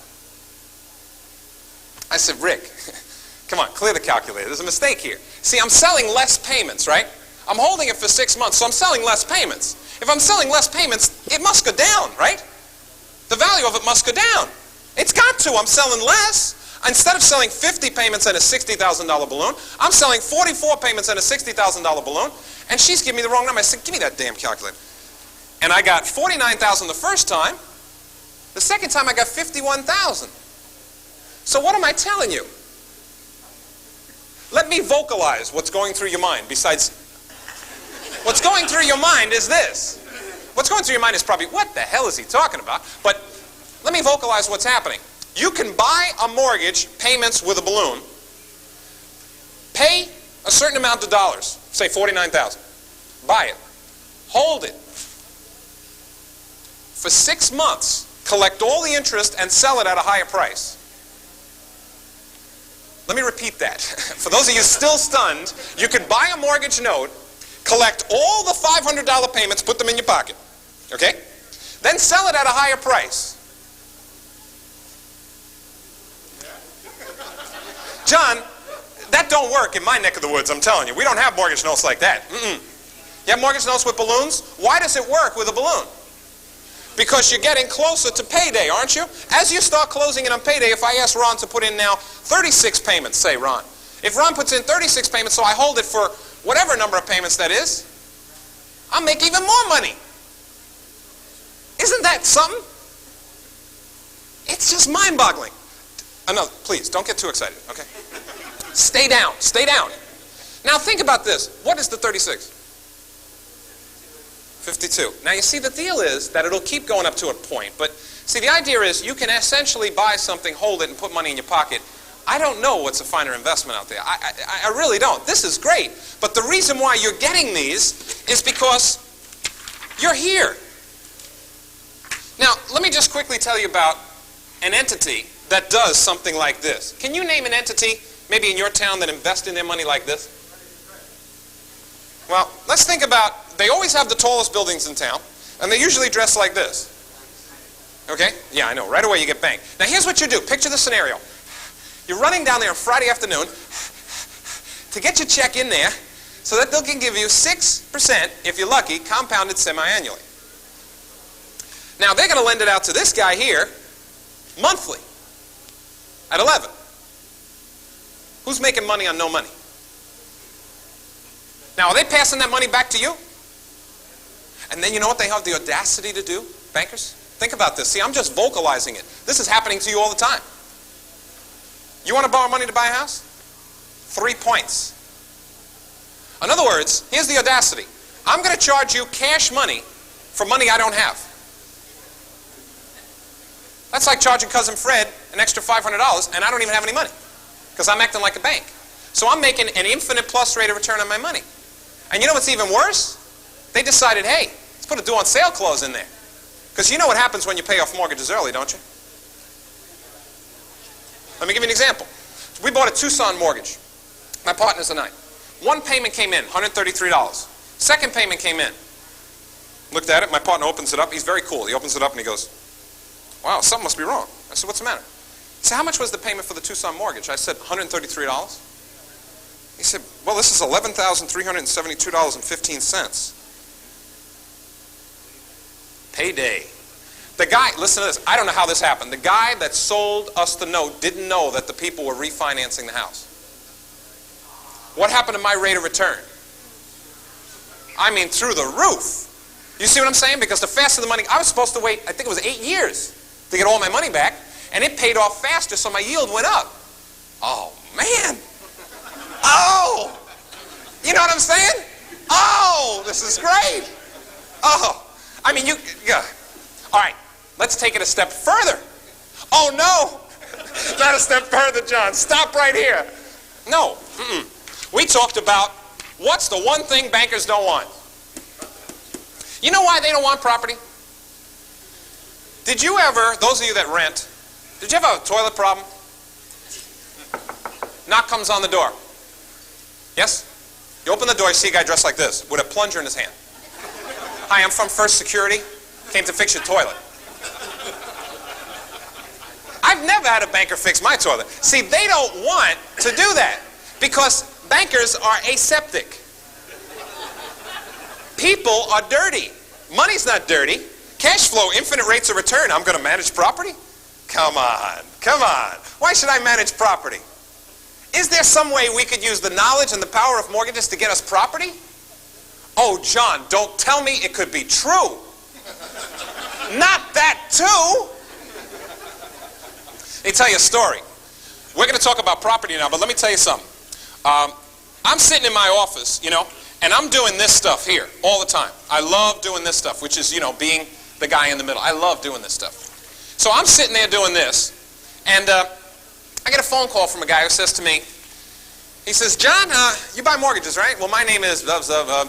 I said, Rick, come on, clear the calculator. There's a mistake here. See, I'm selling less payments, right? I'm holding it for 6 months, so I'm selling less payments. If I'm selling less payments, it must go down, right? The value of it must go down. It's got to. I'm selling less. Instead of selling 50 payments and a $60,000 balloon, I'm selling 44 payments and a $60,000 balloon, and she's giving me the wrong number. I said, give me that damn calculator. And I got $49,000 the first time. The second time I got $51,000. So what am I telling you? Let me vocalize what's going through your mind besides... What's going through your mind is this. What's going through your mind is probably, what the hell is he talking about? But let me vocalize what's happening. You can buy a mortgage, payments with a balloon, pay a certain amount of dollars, say $49,000. Buy it. Hold it. For 6 months, collect all the interest and sell it at a higher price. Let me repeat that. For those of you still stunned, you could buy a mortgage note, collect all the $500 payments, put them in your pocket, okay? Then sell it at a higher price. John, that don't work in my neck of the woods, I'm telling you. We don't have mortgage notes like that. You have mortgage notes with balloons? Why does it work with a balloon? Because you're getting closer to payday, aren't you? As you start closing in on payday, if I ask Ron to put in now 36 payments, say Ron. If Ron puts in 36 payments, so I hold it for whatever number of payments that is, I'll make even more money. Isn't that something? It's just mind-boggling. No, please, don't get too excited, okay? Stay down, stay down. Now think about this. What is the 36? 52. Now you see, the deal is that it'll keep going up to a point, but see, the idea is you can essentially buy something, hold it, and put money in your pocket. I don't know what's a finer investment out there. I really don't. This is great, but the reason why you're getting these is because you're here. Now, let me just quickly tell you about an entity that does something like this. Can you name an entity, maybe in your town, that invests in their money like this? Well, let's think about, they always have the tallest buildings in town, and they usually dress like this. Okay? Yeah, I know. Right away you get banged. Now here's what you do. Picture the scenario. You're running down there on Friday afternoon to get your check in there so that they can give you 6%, if you're lucky, compounded semi-annually. Now they're going to lend it out to this guy here monthly at 11. Who's making money on no money? Now, are they passing that money back to you? And then you know what they have the audacity to do, bankers? Think about this. See, I'm just vocalizing it. This is happening to you all the time. You want to borrow money to buy a house? 3 points. In other words, here's the audacity. I'm going to charge you cash money for money I don't have. That's like charging Cousin Fred an extra $500 and I don't even have any money because I'm acting like a bank. So I'm making an infinite plus rate of return on my money. And you know what's even worse? They decided, hey, let's put a due on sale clause in there. Because you know what happens when you pay off mortgages early, don't you? Let me give you an example. We bought a Tucson mortgage, my partners and I. One payment came in, $133. Second payment came in. Looked at it, my partner opens it up. He's very cool. He opens it up and he goes, wow, something must be wrong. I said, what's the matter? He said, how much was the payment for the Tucson mortgage? I said, $133. He said, well, this is $11,372.15. Payday. The guy, listen to this, I don't know how this happened. The guy that sold us the note didn't know that the people were refinancing the house. What happened to my rate of return? I mean, through the roof. You see what I'm saying? Because the faster the money, I was supposed to wait, I think it was 8 years to get all my money back, and it paid off faster, so my yield went up. Oh, man. Oh! You know what I'm saying? Oh, this is great. Oh, I mean, yeah. All right, let's take it a step further. Oh, no. Not a step further, John. Stop right here. No. We talked about what's the one thing bankers don't want. You know why they don't want property? Did you ever, those of you that rent, did you ever have a toilet problem? Knock comes on the door. Yes? You open the door, you see a guy dressed like this, with a plunger in his hand. Hi, I'm from First Security. Came to fix your toilet. I've never had a banker fix my toilet. See, they don't want to do that because bankers are aseptic. People are dirty. Money's not dirty. Cash flow, infinite rates of return. I'm going to manage property? Come on, come on. Why should I manage property? Is there some way we could use the knowledge and the power of mortgages to get us property? Oh, John, don't tell me it could be true. Not that too. Let me tell you a story. We're going to talk about property now, but let me tell you something. I'm sitting in my office, you know, and I'm doing this stuff here all the time. I love doing this stuff, which is, you know, being the guy in the middle. I love doing this stuff. So I'm sitting there doing this, and I get a phone call from a guy who says to me, he says, John, you buy mortgages, right? Well, my name is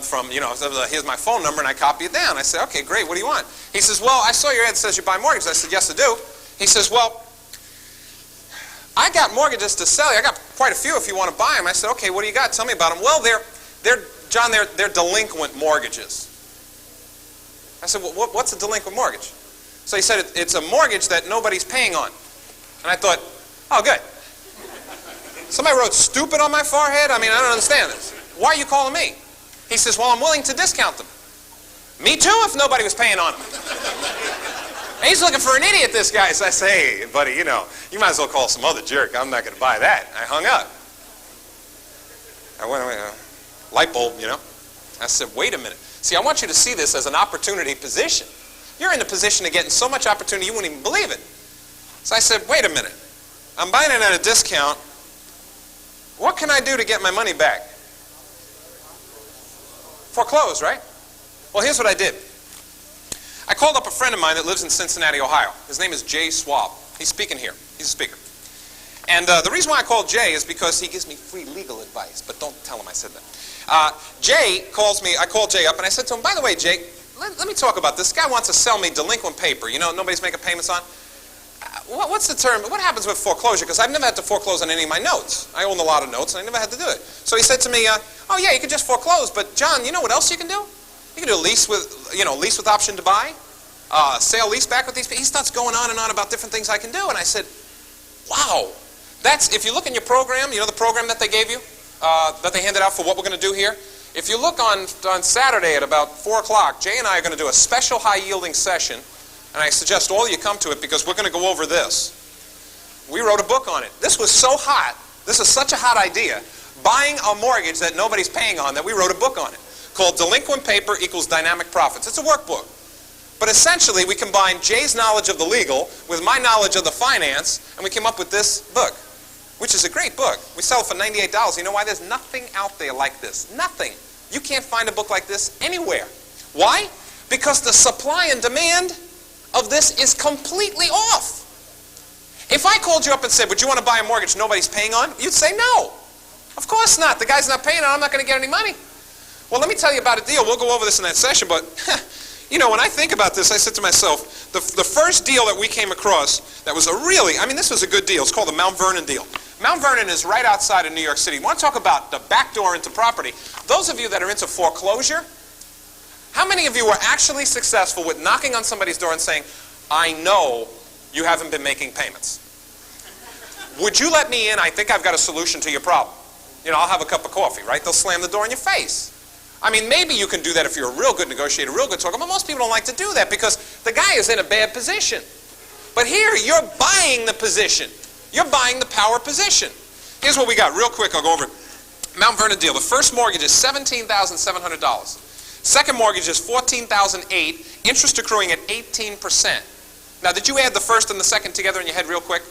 from, you know, here's my phone number, and I copy it down. I say, okay, great, what do you want? He says, well, I saw your ad that says you buy mortgages. I said, yes, I do. He says, well, I got mortgages to sell you. I got quite a few if you want to buy them. I said, okay, what do you got? Tell me about them. Well, John, they're delinquent mortgages. I said, well, what's a delinquent mortgage? So he said, it's a mortgage that nobody's paying on. And I thought, oh, good. Somebody wrote stupid on my forehead? I mean, I don't understand this. Why are you calling me? He says, well, I'm willing to discount them. Me too, if nobody was paying on them. And he's looking for an idiot, this guy. So I say, hey, buddy, you know, you might as well call some other jerk. I'm not going to buy that. I hung up. I went, light bulb, you know. I said, wait a minute. See, I want you to see this as an opportunity position. You're in the position of getting so much opportunity you wouldn't even believe it. So I said, wait a minute. I'm buying it at a discount. What can I do to get my money back? Foreclose, right? Well, here's what I did. I called up a friend of mine that lives in Cincinnati, Ohio. His name is Jay Schwab. He's speaking here. He's a speaker. And the reason why I called Jay is because he gives me free legal advice, but don't tell him I said that. Jay calls me, I called Jay up and I said to him, by the way, Jay, let me talk about this. This guy wants to sell me delinquent paper, you know, nobody's making payments on. What's the term? What happens with foreclosure? Because I've never had to foreclose on any of my notes. I own a lot of notes and I never had to do it. So he said to me, oh yeah, you can just foreclose, but John, you know what else you can do? You can do a lease with, you know, lease with option to buy, sale lease back with these people. He starts going on and on about different things I can do. And I said, wow, that's, if you look in your program, you know the program that they gave you, that they handed out for what we're going to do here? If you look on Saturday at about 4 o'clock, Jay and I are going to do a special high-yielding session, and I suggest all of you come to it because we're going to go over this. We wrote a book on it. This was so hot. This is such a hot idea. Buying a mortgage that nobody's paying on, that we wrote a book on it called Delinquent Paper Equals Dynamic Profits. It's a workbook. But essentially, we combined Jay's knowledge of the legal with my knowledge of the finance, and we came up with this book, which is a great book. We sell it for $98. You know why? There's nothing out there like this. Nothing. You can't find a book like this anywhere. Why? Because the supply and demand of this is completely off. If I called you up and said, would you want to buy a mortgage nobody's paying on? You'd say no. Of course not. The guy's not paying on, I'm not going to get any money. Well, let me tell you about a deal. We'll go over this in that session, but you know, when I think about this, I said to myself, the first deal that we came across that was a really, I mean, this was a good deal. It's called the Mount Vernon deal. Mount Vernon is right outside of New York City. You want to talk about the back door into property? Those of you that are into foreclosure, how many of you were actually successful with knocking on somebody's door and saying, I know you haven't been making payments. Would you let me in? I think I've got a solution to your problem. You know, I'll have a cup of coffee, right? They'll slam the door in your face. I mean, maybe you can do that if you're a real good negotiator, real good talker, but most people don't like to do that because the guy is in a bad position. But here, you're buying the position. You're buying the power position. Here's what we got. Real quick, I'll go over it. Mount Vernon deal. The first mortgage is $17,700. Second mortgage is $14,008, interest accruing at 18%. Now, did you add the first and the second together in your head real quick?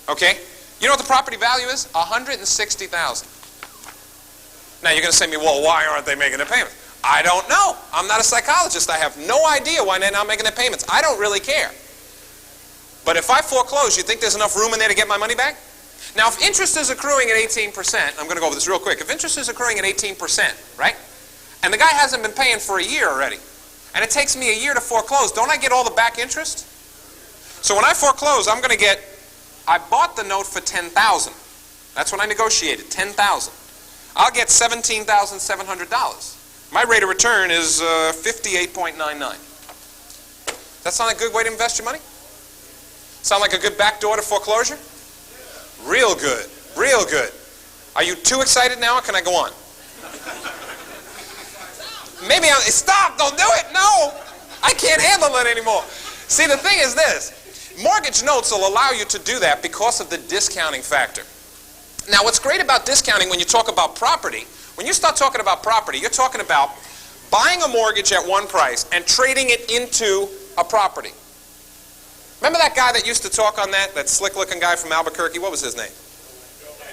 Okay. You know what the property value is? $160,000. Now, you're going to say to me, well, why aren't they making their payments? I don't know. I'm not a psychologist. I have no idea why they're not making their payments. I don't really care. But if I foreclose, you think there's enough room in there to get my money back? Now, if interest is accruing at 18%, I'm going to go over this real quick. If interest is accruing at 18%, right? And the guy hasn't been paying for a year already, and it takes me a year to foreclose, don't I get all the back interest? So when I foreclose, I'm going to get, I bought the note for $10,000. That's what I negotiated, $10,000. I'll get $17,700. My rate of return is 58.99. That sound like a good way to invest your money? Sound like a good backdoor to foreclosure? Real good, real good. Are you too excited now, or can I go on? Maybe stop, don't do it, no! I can't handle it anymore. See, the thing is this. Mortgage notes will allow you to do that because of the discounting factor. Now, what's great about discounting when you talk about property, when you start talking about property, you're talking about buying a mortgage at one price and trading it into a property. Remember that guy that used to talk on that slick-looking guy from Albuquerque? What was his name?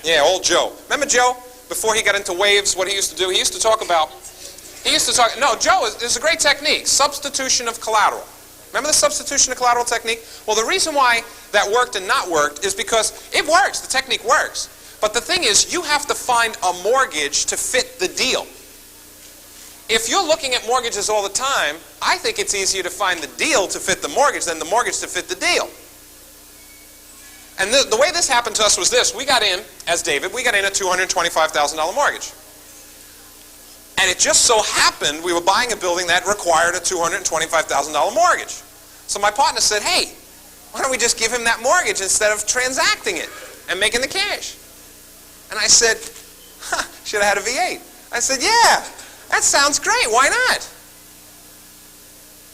Yeah, old Joe. Remember Joe? Before he got into waves, what he used to do? He used to talk about, Joe is a great technique, substitution of collateral. Remember the substitution of collateral technique? Well, the reason why that worked and not worked is because it works, the technique works. But the thing is, you have to find a mortgage to fit the deal. If you're looking at mortgages all the time, I think it's easier to find the deal to fit the mortgage than the mortgage to fit the deal. And the way this happened to us was this. We got in, as David, we got in a $225,000 mortgage. And it just so happened we were buying a building that required a $225,000 mortgage. So my partner said, hey, why don't we just give him that mortgage instead of transacting it and making the cash? And I said, should have had a V8. I said, yeah, that sounds great. Why not?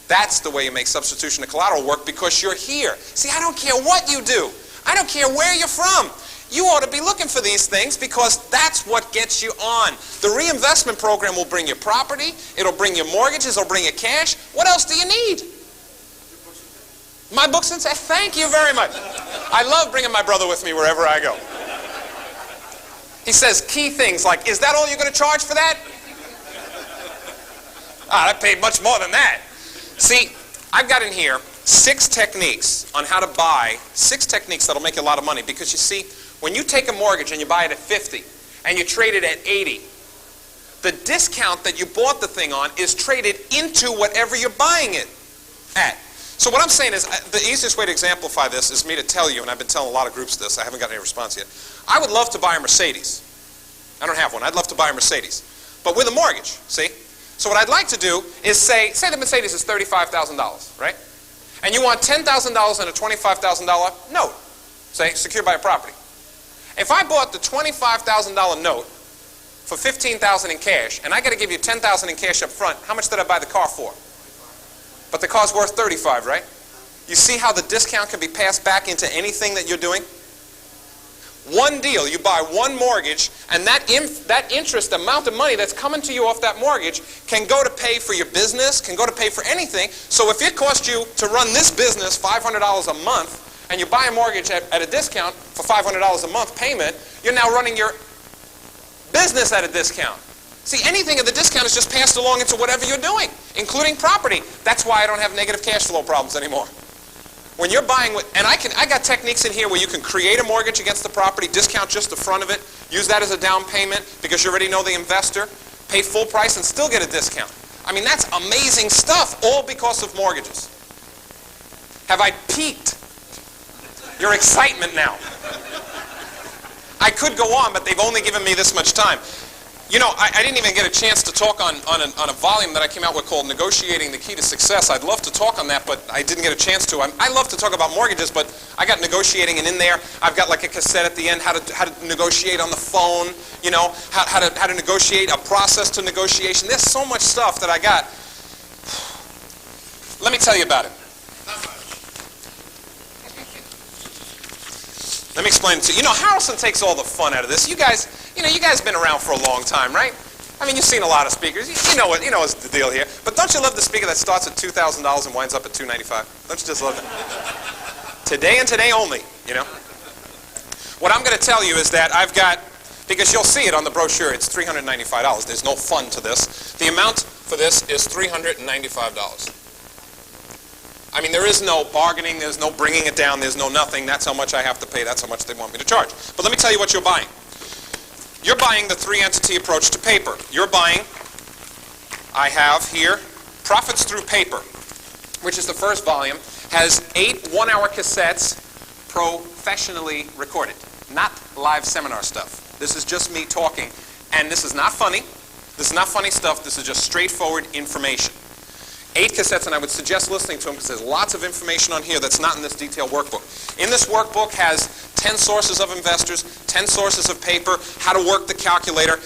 That's the way you make substitution of collateral work because you're here. See, I don't care what you do. I don't care where you're from. You ought to be looking for these things because that's what gets you on. The reinvestment program will bring you property. It'll bring you mortgages. It'll bring you cash. What else do you need? My books and say, thank you very much. I love bringing my brother with me wherever I go. He says key things like, is that all you're going to charge for that? I paid much more than that. See, I've got in here 6 techniques on how to buy, 6 techniques that'll make you a lot of money because you see, when you take a mortgage and you buy it at 50 and you trade it at 80, the discount that you bought the thing on is traded into whatever you're buying it at. So what I'm saying is, the easiest way to exemplify this is me to tell you, and I've been telling a lot of groups this, I haven't gotten any response yet. I would love to buy a Mercedes. I don't have one. I'd love to buy a Mercedes. But with a mortgage, see? So what I'd like to do is say the Mercedes is $35,000, right? And you want $10,000 and a $25,000 note, say, secured by a property. If I bought the $25,000 note for $15,000 in cash, and I got to give you $10,000 in cash up front, how much did I buy the car for? But the car's worth $35,000, right? You see how the discount can be passed back into anything that you're doing? One deal, you buy one mortgage, and that interest amount of money that's coming to you off that mortgage can go to pay for your business, can go to pay for anything. So if it cost you to run this business $500 a month, and you buy a mortgage at a discount for $500 a month payment, you're now running your business at a discount. See, anything of the discount is just passed along into whatever you're doing, including property. That's why I don't have negative cash flow problems anymore. When you're buying, and I got techniques in here where you can create a mortgage against the property, discount just the front of it, use that as a down payment because you already know the investor, pay full price and still get a discount. I mean, that's amazing stuff, all because of mortgages. Have I piqued your excitement now? I could go on, but they've only given me this much time. You know, I didn't even get a chance to talk on a volume that I came out with called Negotiating the Key to Success. I'd love to talk on that, but I didn't get a chance to. I love to talk about mortgages, but I got negotiating, and in there, I've got like a cassette at the end, how to negotiate on the phone, you know, how to negotiate, a process to negotiation. There's so much stuff that I got. Let me tell you about it. Let me explain it to you. You know, Harrelson takes all the fun out of this. You guys been around for a long time, right? I mean, you've seen a lot of speakers. You know what's the deal here. But don't you love the speaker that starts at $2,000 and winds up at $295? Don't you just love that? Today and today only, you know. What I'm going to tell you is that I've got, because you'll see it on the brochure, it's $395. There's no fun to this. The amount for this is $395. I mean, there is no bargaining, there's no bringing it down, there's no nothing. That's how much I have to pay, that's how much they want me to charge. But let me tell you what you're buying. You're buying the three-entity approach to paper. You're buying, I have here, Profits Through Paper, which is the first volume, has 8 one-hour cassettes professionally recorded, not live seminar stuff. This is just me talking, and this is not funny. This is not funny stuff. This is just straightforward information. 8 cassettes, and I would suggest listening to them because there's lots of information on here that's not in this detailed workbook. In this workbook has 10 sources of investors, 10 sources of paper, how to work the calculator,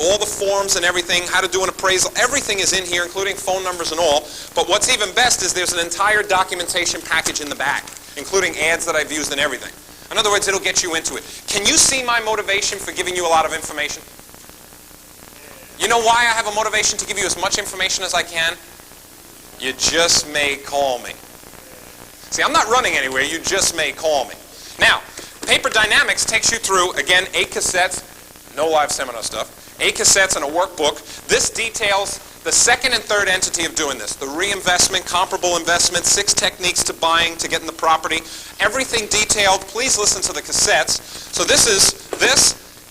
all the forms and everything, how to do an appraisal. Everything is in here, including phone numbers and all. But what's even best is there's an entire documentation package in the back, including ads that I've used and everything. In other words, it'll get you into it. Can you see my motivation for giving you a lot of information? You know why I have a motivation to give you as much information as I can? You just may call me. See, I'm not running anywhere. You just may call me. Now, Paper Dynamics takes you through, again, 8 cassettes, no live seminar stuff, 8 cassettes and a workbook. This details the second and third entity of doing this, the reinvestment, comparable investment, 6 techniques to buying, to getting the property, everything detailed. Please listen to the cassettes. So this is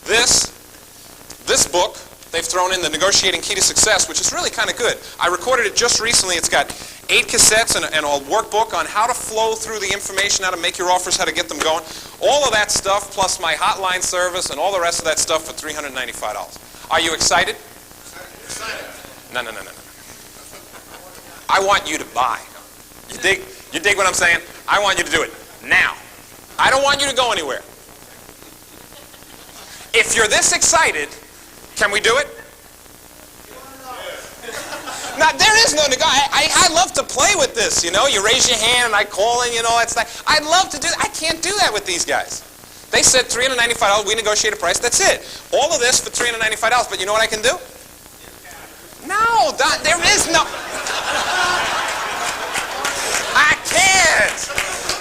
this book. They've thrown in the Negotiating Key to Success, which is really kind of good. I recorded it just recently. It's got 8 cassettes and a workbook on how to flow through the information, how to make your offers, how to get them going. All of that stuff, plus my hotline service and all the rest of that stuff for $395. Are you excited? Excited. No. I want you to buy. You dig what I'm saying? I want you to do it now. I don't want you to go anywhere. If you're this excited, can we do it? Now, there is no I love to play with this, you know. You raise your hand and I call in, you know. It's like, I'd love to do that. I can't do that with these guys. They said $395, we negotiate a price, that's it. All of this for $395, but you know what I can do? No, there is no... I can't.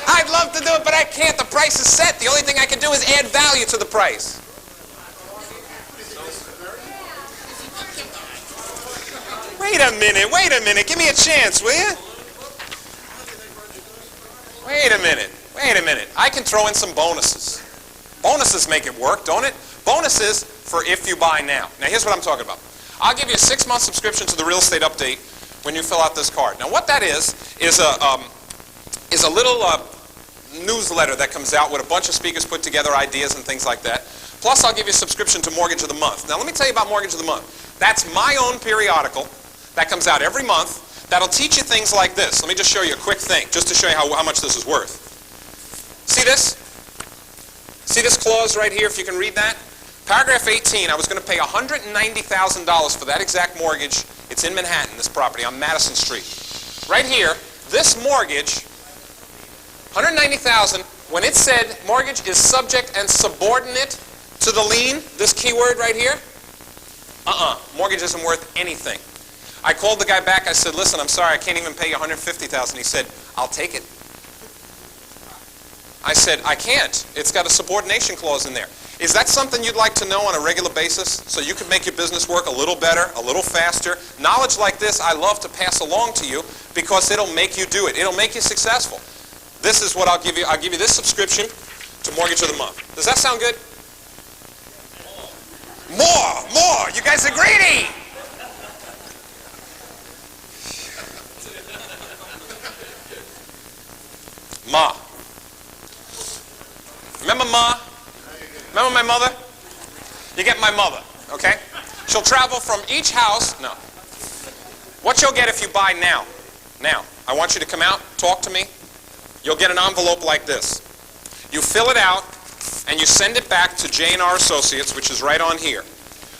I'd love to do it, but I can't. The price is set. The only thing I can do is add value to the price. Wait a minute, give me a chance, will you? Wait a minute. I can throw in some bonuses. Bonuses make it work, don't it? Bonuses for if you buy now. Now here's what I'm talking about. I'll give you a 6-month subscription to the Real Estate Update when you fill out this card. Now what that is a little newsletter that comes out with a bunch of speakers put together, ideas and things like that. Plus I'll give you a subscription to Mortgage of the Month. Now let me tell you about Mortgage of the Month. That's my own periodical that comes out every month that'll teach you things like this. Let me just show you a quick thing, just to show you how much this is worth. See this? See this clause right here, if you can read that? Paragraph 18, I was going to pay $190,000 for that exact mortgage. It's in Manhattan, this property, on Madison Street. Right here, this mortgage, $190,000, when it said mortgage is subject and subordinate to the lien, this keyword right here, mortgage isn't worth anything. I called the guy back. I said, listen, I'm sorry, I can't even pay you $150,000. He said, I'll take it. I said, I can't. It's got a subordination clause in there. Is that something you'd like to know on a regular basis so you can make your business work a little better, a little faster? Knowledge like this I love to pass along to you because it'll make you do it. It'll make you successful. This is what I'll give you. I'll give you this subscription to Mortgage of the Month. Does that sound good? More! You guys are greedy! Ma. Remember Ma? Remember my mother? You get my mother, okay? She'll travel from each house. No. What you'll get if you buy now. Now, I want you to come out, talk to me. You'll get an envelope like this. You fill it out, and you send it back to J&R Associates, which is right on here.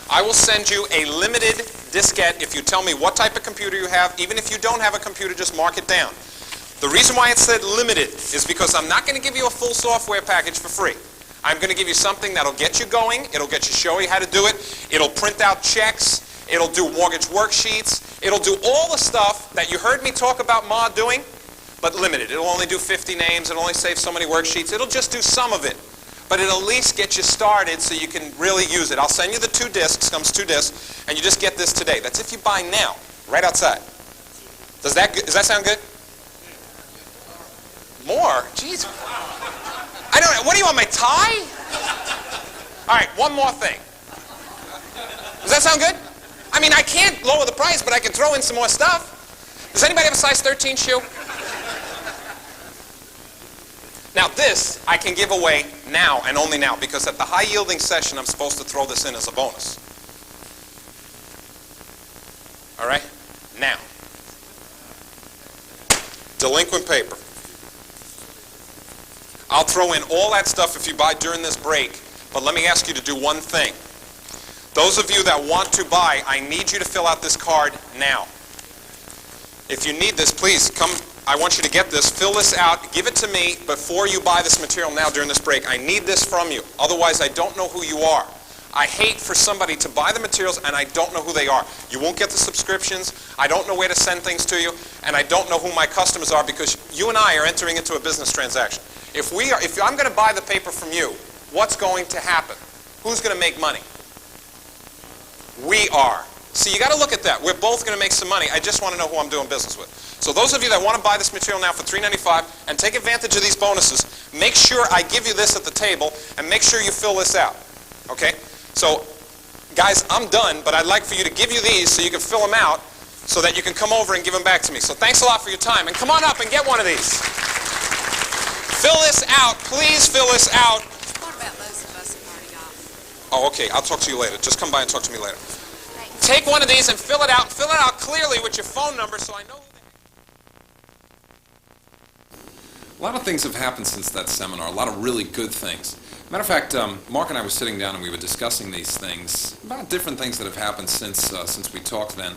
I will send you a limited diskette if you tell me what type of computer you have. Even if you don't have a computer, just mark it down. The reason why it said limited is because I'm not going to give you a full software package for free. I'm going to give you something that'll get you going. It'll get you, show you how to do it. It'll print out checks. It'll do mortgage worksheets. It'll do all the stuff that you heard me talk about Ma doing, but limited. It'll only do 50 names. It'll only save so many worksheets. It'll just do some of it. But it'll at least get you started so you can really use it. I'll send you the 2 discs, comes 2 discs, and you just get this today. That's if you buy now, right outside. Does that sound good? More? Jeez. I don't know. What do you want, my tie? All right, one more thing. Does that sound good? I mean, I can't lower the price, but I can throw in some more stuff. Does anybody have a size 13 shoe? Now this, I can give away now and only now, because at the high-yielding session, I'm supposed to throw this in as a bonus. All right? Now. Delinquent paper. I'll throw in all that stuff if you buy during this break, but let me ask you to do one thing. Those of you that want to buy, I need you to fill out this card now. If you need this, please come. I want you to get this, fill this out, give it to me before you buy this material now during this break. I need this from you. Otherwise, I don't know who you are. I hate for somebody to buy the materials and I don't know who they are. You won't get the subscriptions. I don't know where to send things to you, and I don't know who my customers are because you and I are entering into a business transaction. If I'm going to buy the paper from you, what's going to happen? Who's going to make money? We are. See, you got to look at that. We're both going to make some money. I just want to know who I'm doing business with. So those of you that want to buy this material now for $3.95 and take advantage of these bonuses, make sure I give you this at the table and make sure you fill this out. Okay? So, guys, I'm done, but I'd like for you to give you these so you can fill them out so that you can come over and give them back to me. So thanks a lot for your time. And come on up and get one of these. Fill this out. Please fill this out. What about those of us who've already got? Oh, okay. I'll talk to you later. Just come by and talk to me later. Thanks. Take one of these and fill it out. Fill it out clearly with your phone number so I know who A lot of things have happened since that seminar, a lot of really good things. Matter of fact, Mark and I were sitting down and we were discussing these things, about different things that have happened since we talked then.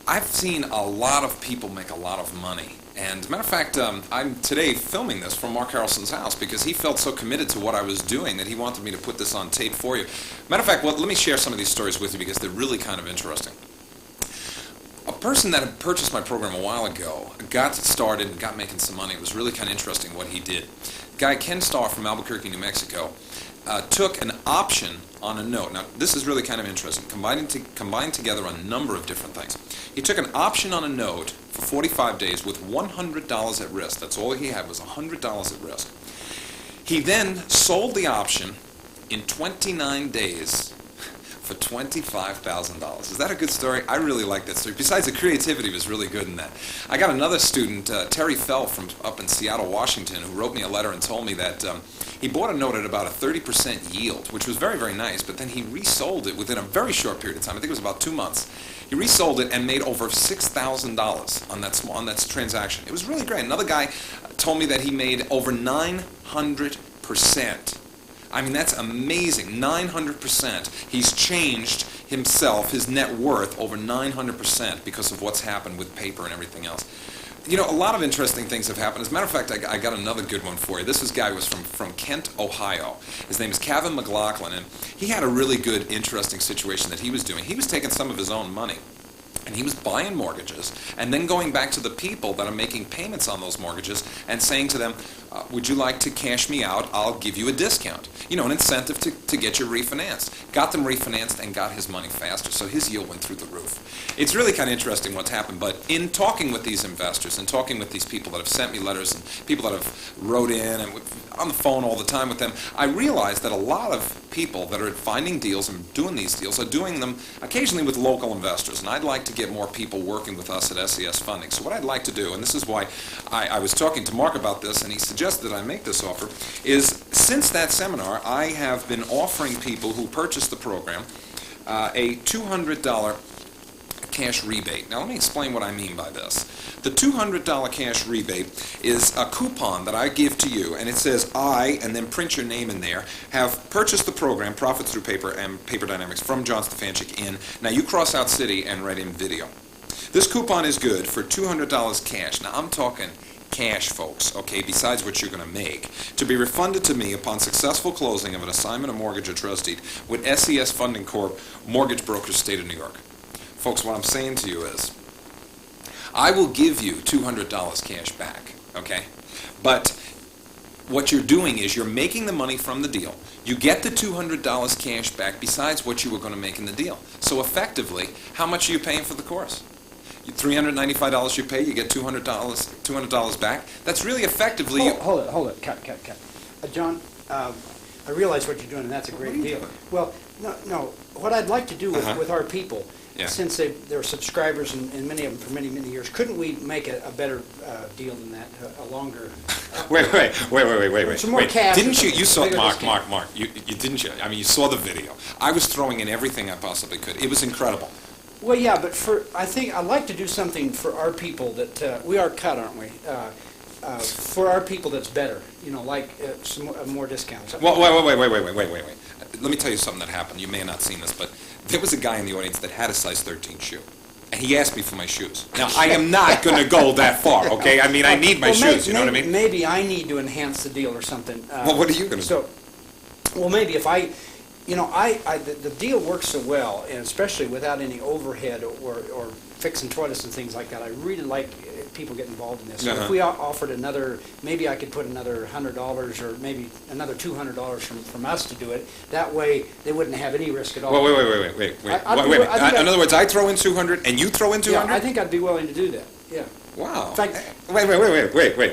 I've seen a lot of people make a lot of money. And matter of fact, I'm today filming this from Mark Harrelson's house because he felt so committed to what I was doing that he wanted me to put this on tape for you. Matter of fact, let me share some of these stories with you because they're really kind of interesting. A person that had purchased my program a while ago got started and got making some money. It was really kind of interesting what he did. Guy Ken Starr from Albuquerque, New Mexico, took an option on a note. Now, this is really kind of interesting, combined together a number of different things. He took an option on a note for 45 days with $100 at risk. That's all he had was $100 at risk. He then sold the option in 29 days for $25,000. Is that a good story? I really like that story. Besides, the creativity was really good in that. I got another student, Terry Fell from up in Seattle, Washington, who wrote me a letter and told me that he bought a note at about a 30% yield, which was very, very nice, but then he resold it within a very short period of time. I think it was about 2 months. He resold it and made over $6,000 on that transaction. It was really great. Another guy told me that he made over 900%. I mean, that's amazing, 900%. He's changed himself, his net worth, over 900% because of what's happened with paper and everything else. You know, a lot of interesting things have happened. As a matter of fact, I got another good one for you. This guy was from Kent, Ohio. His name is Kevin McLaughlin, and he had a really good, interesting situation that he was doing. He was taking some of his own money, and he was buying mortgages, and then going back to the people that are making payments on those mortgages and saying to them, would you like to cash me out? I'll give you a discount. An incentive to get you refinanced. Got them refinanced and got his money faster, so his yield went through the roof. It's really kind of interesting what's happened, but in talking with these investors and talking with these people that have sent me letters and people that have wrote in and on the phone all the time with them, I realized that a lot of people that are finding deals and doing these deals are doing them occasionally with local investors, and I'd like to get more people working with us at SES Funding. So what I'd like to do, and this is why I was talking to Mark about this, and he suggested that I make this offer, is since that seminar, I have been offering people who purchase the program a $200 cash rebate. Now let me explain what I mean by this. The $200 cash rebate is a coupon that I give to you, and it says I, and then print your name in there, have purchased the program, Profits Through Paper and Paper Dynamics, from John Stephanchik in. Now you cross out city and write in video. This coupon is good for $200 cash. Now I'm talking cash, folks, okay, besides what you're going to make, to be refunded to me upon successful closing of an assignment of mortgage or trust deed with SES Funding Corp, Mortgage Brokers, State of New York. Folks, what I'm saying to you is, I will give you $200 cash back, okay? But what you're doing is you're making the money from the deal. You get the $200 cash back besides what you were going to make in the deal. So effectively, how much are you paying for the course? $395 you pay, you get $200 back. That's really effectively... Hold it. Cut. John, I realize what you're doing, and that's a great deal. Well, no. What I'd like to do with our people, since they're subscribers and many of them for many, many years, couldn't we make a better deal than that, a longer... Wait. Some more cash. Didn't you saw, Mark, you didn't you? I mean, you saw the video. I was throwing in everything I possibly could. It was incredible. Well, yeah, but I think I'd like to do something for our people that, we are cut, aren't we? For our people that's better, like some more discounts. Well, wait. Let me tell you something that happened. You may have not seen this, but there was a guy in the audience that had a size 13 shoe. And he asked me for my shoes. Now, I am not going to go that far, okay? I mean, I need my shoes, you know what I mean? Maybe I need to enhance the deal or something. Well, what are you going to do? Well, maybe if the deal works so well, and especially without any overhead or fixing toilets and things like that. I really like people get involved in this. So if we offered maybe I could put another $100 or maybe another $200 from us to do it. That way, they wouldn't have any risk at all. Well, wait. In other words, I throw in 200 and you throw in 200? Yeah, I think I'd be willing to do that. Yeah. Wow. In fact, wait.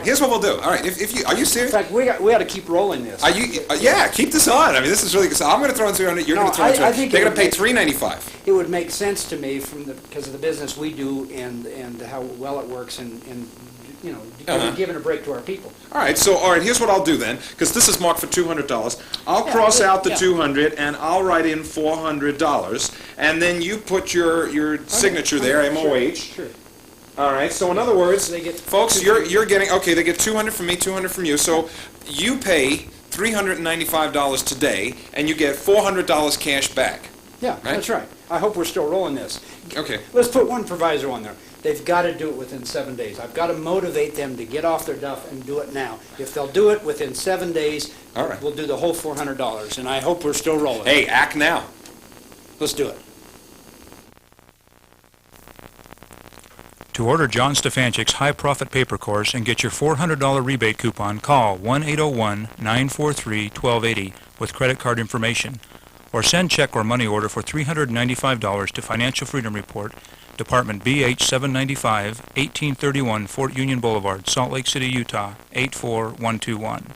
Here's what we'll do. All right, are you serious? In fact, we got to keep rolling this. Are you? Yeah, keep this on. I mean, this is really good. So I'm going to throw in 200. You're going to throw in 200. They're going to pay $395. It would make sense to me because of the business we do and how well it works and giving a break to our people. All right. Here's what I'll do then, because this is marked for $200. I'll cross out the 200 and I'll write in $400, and then you put your signature there, MOH. Sure. All right, so in other words, folks, you're getting, they get 200 from me, 200 from you, so you pay $395 today, and you get $400 cash back. Yeah, right? That's right. I hope we're still rolling this. Okay. Let's put one proviso on there. They've got to do it within 7 days. I've got to motivate them to get off their duff and do it now. If they'll do it within 7 days, we'll do the whole $400, and I hope we're still rolling. Hey, act now. Let's do it. To order John Stephanchik's High Profit Paper Course and get your $400 rebate coupon, call 1-801-943-1280 with credit card information, or send check or money order for $395 to Financial Freedom Report, Department BH 795, 1831 Fort Union Boulevard, Salt Lake City, Utah, 84121.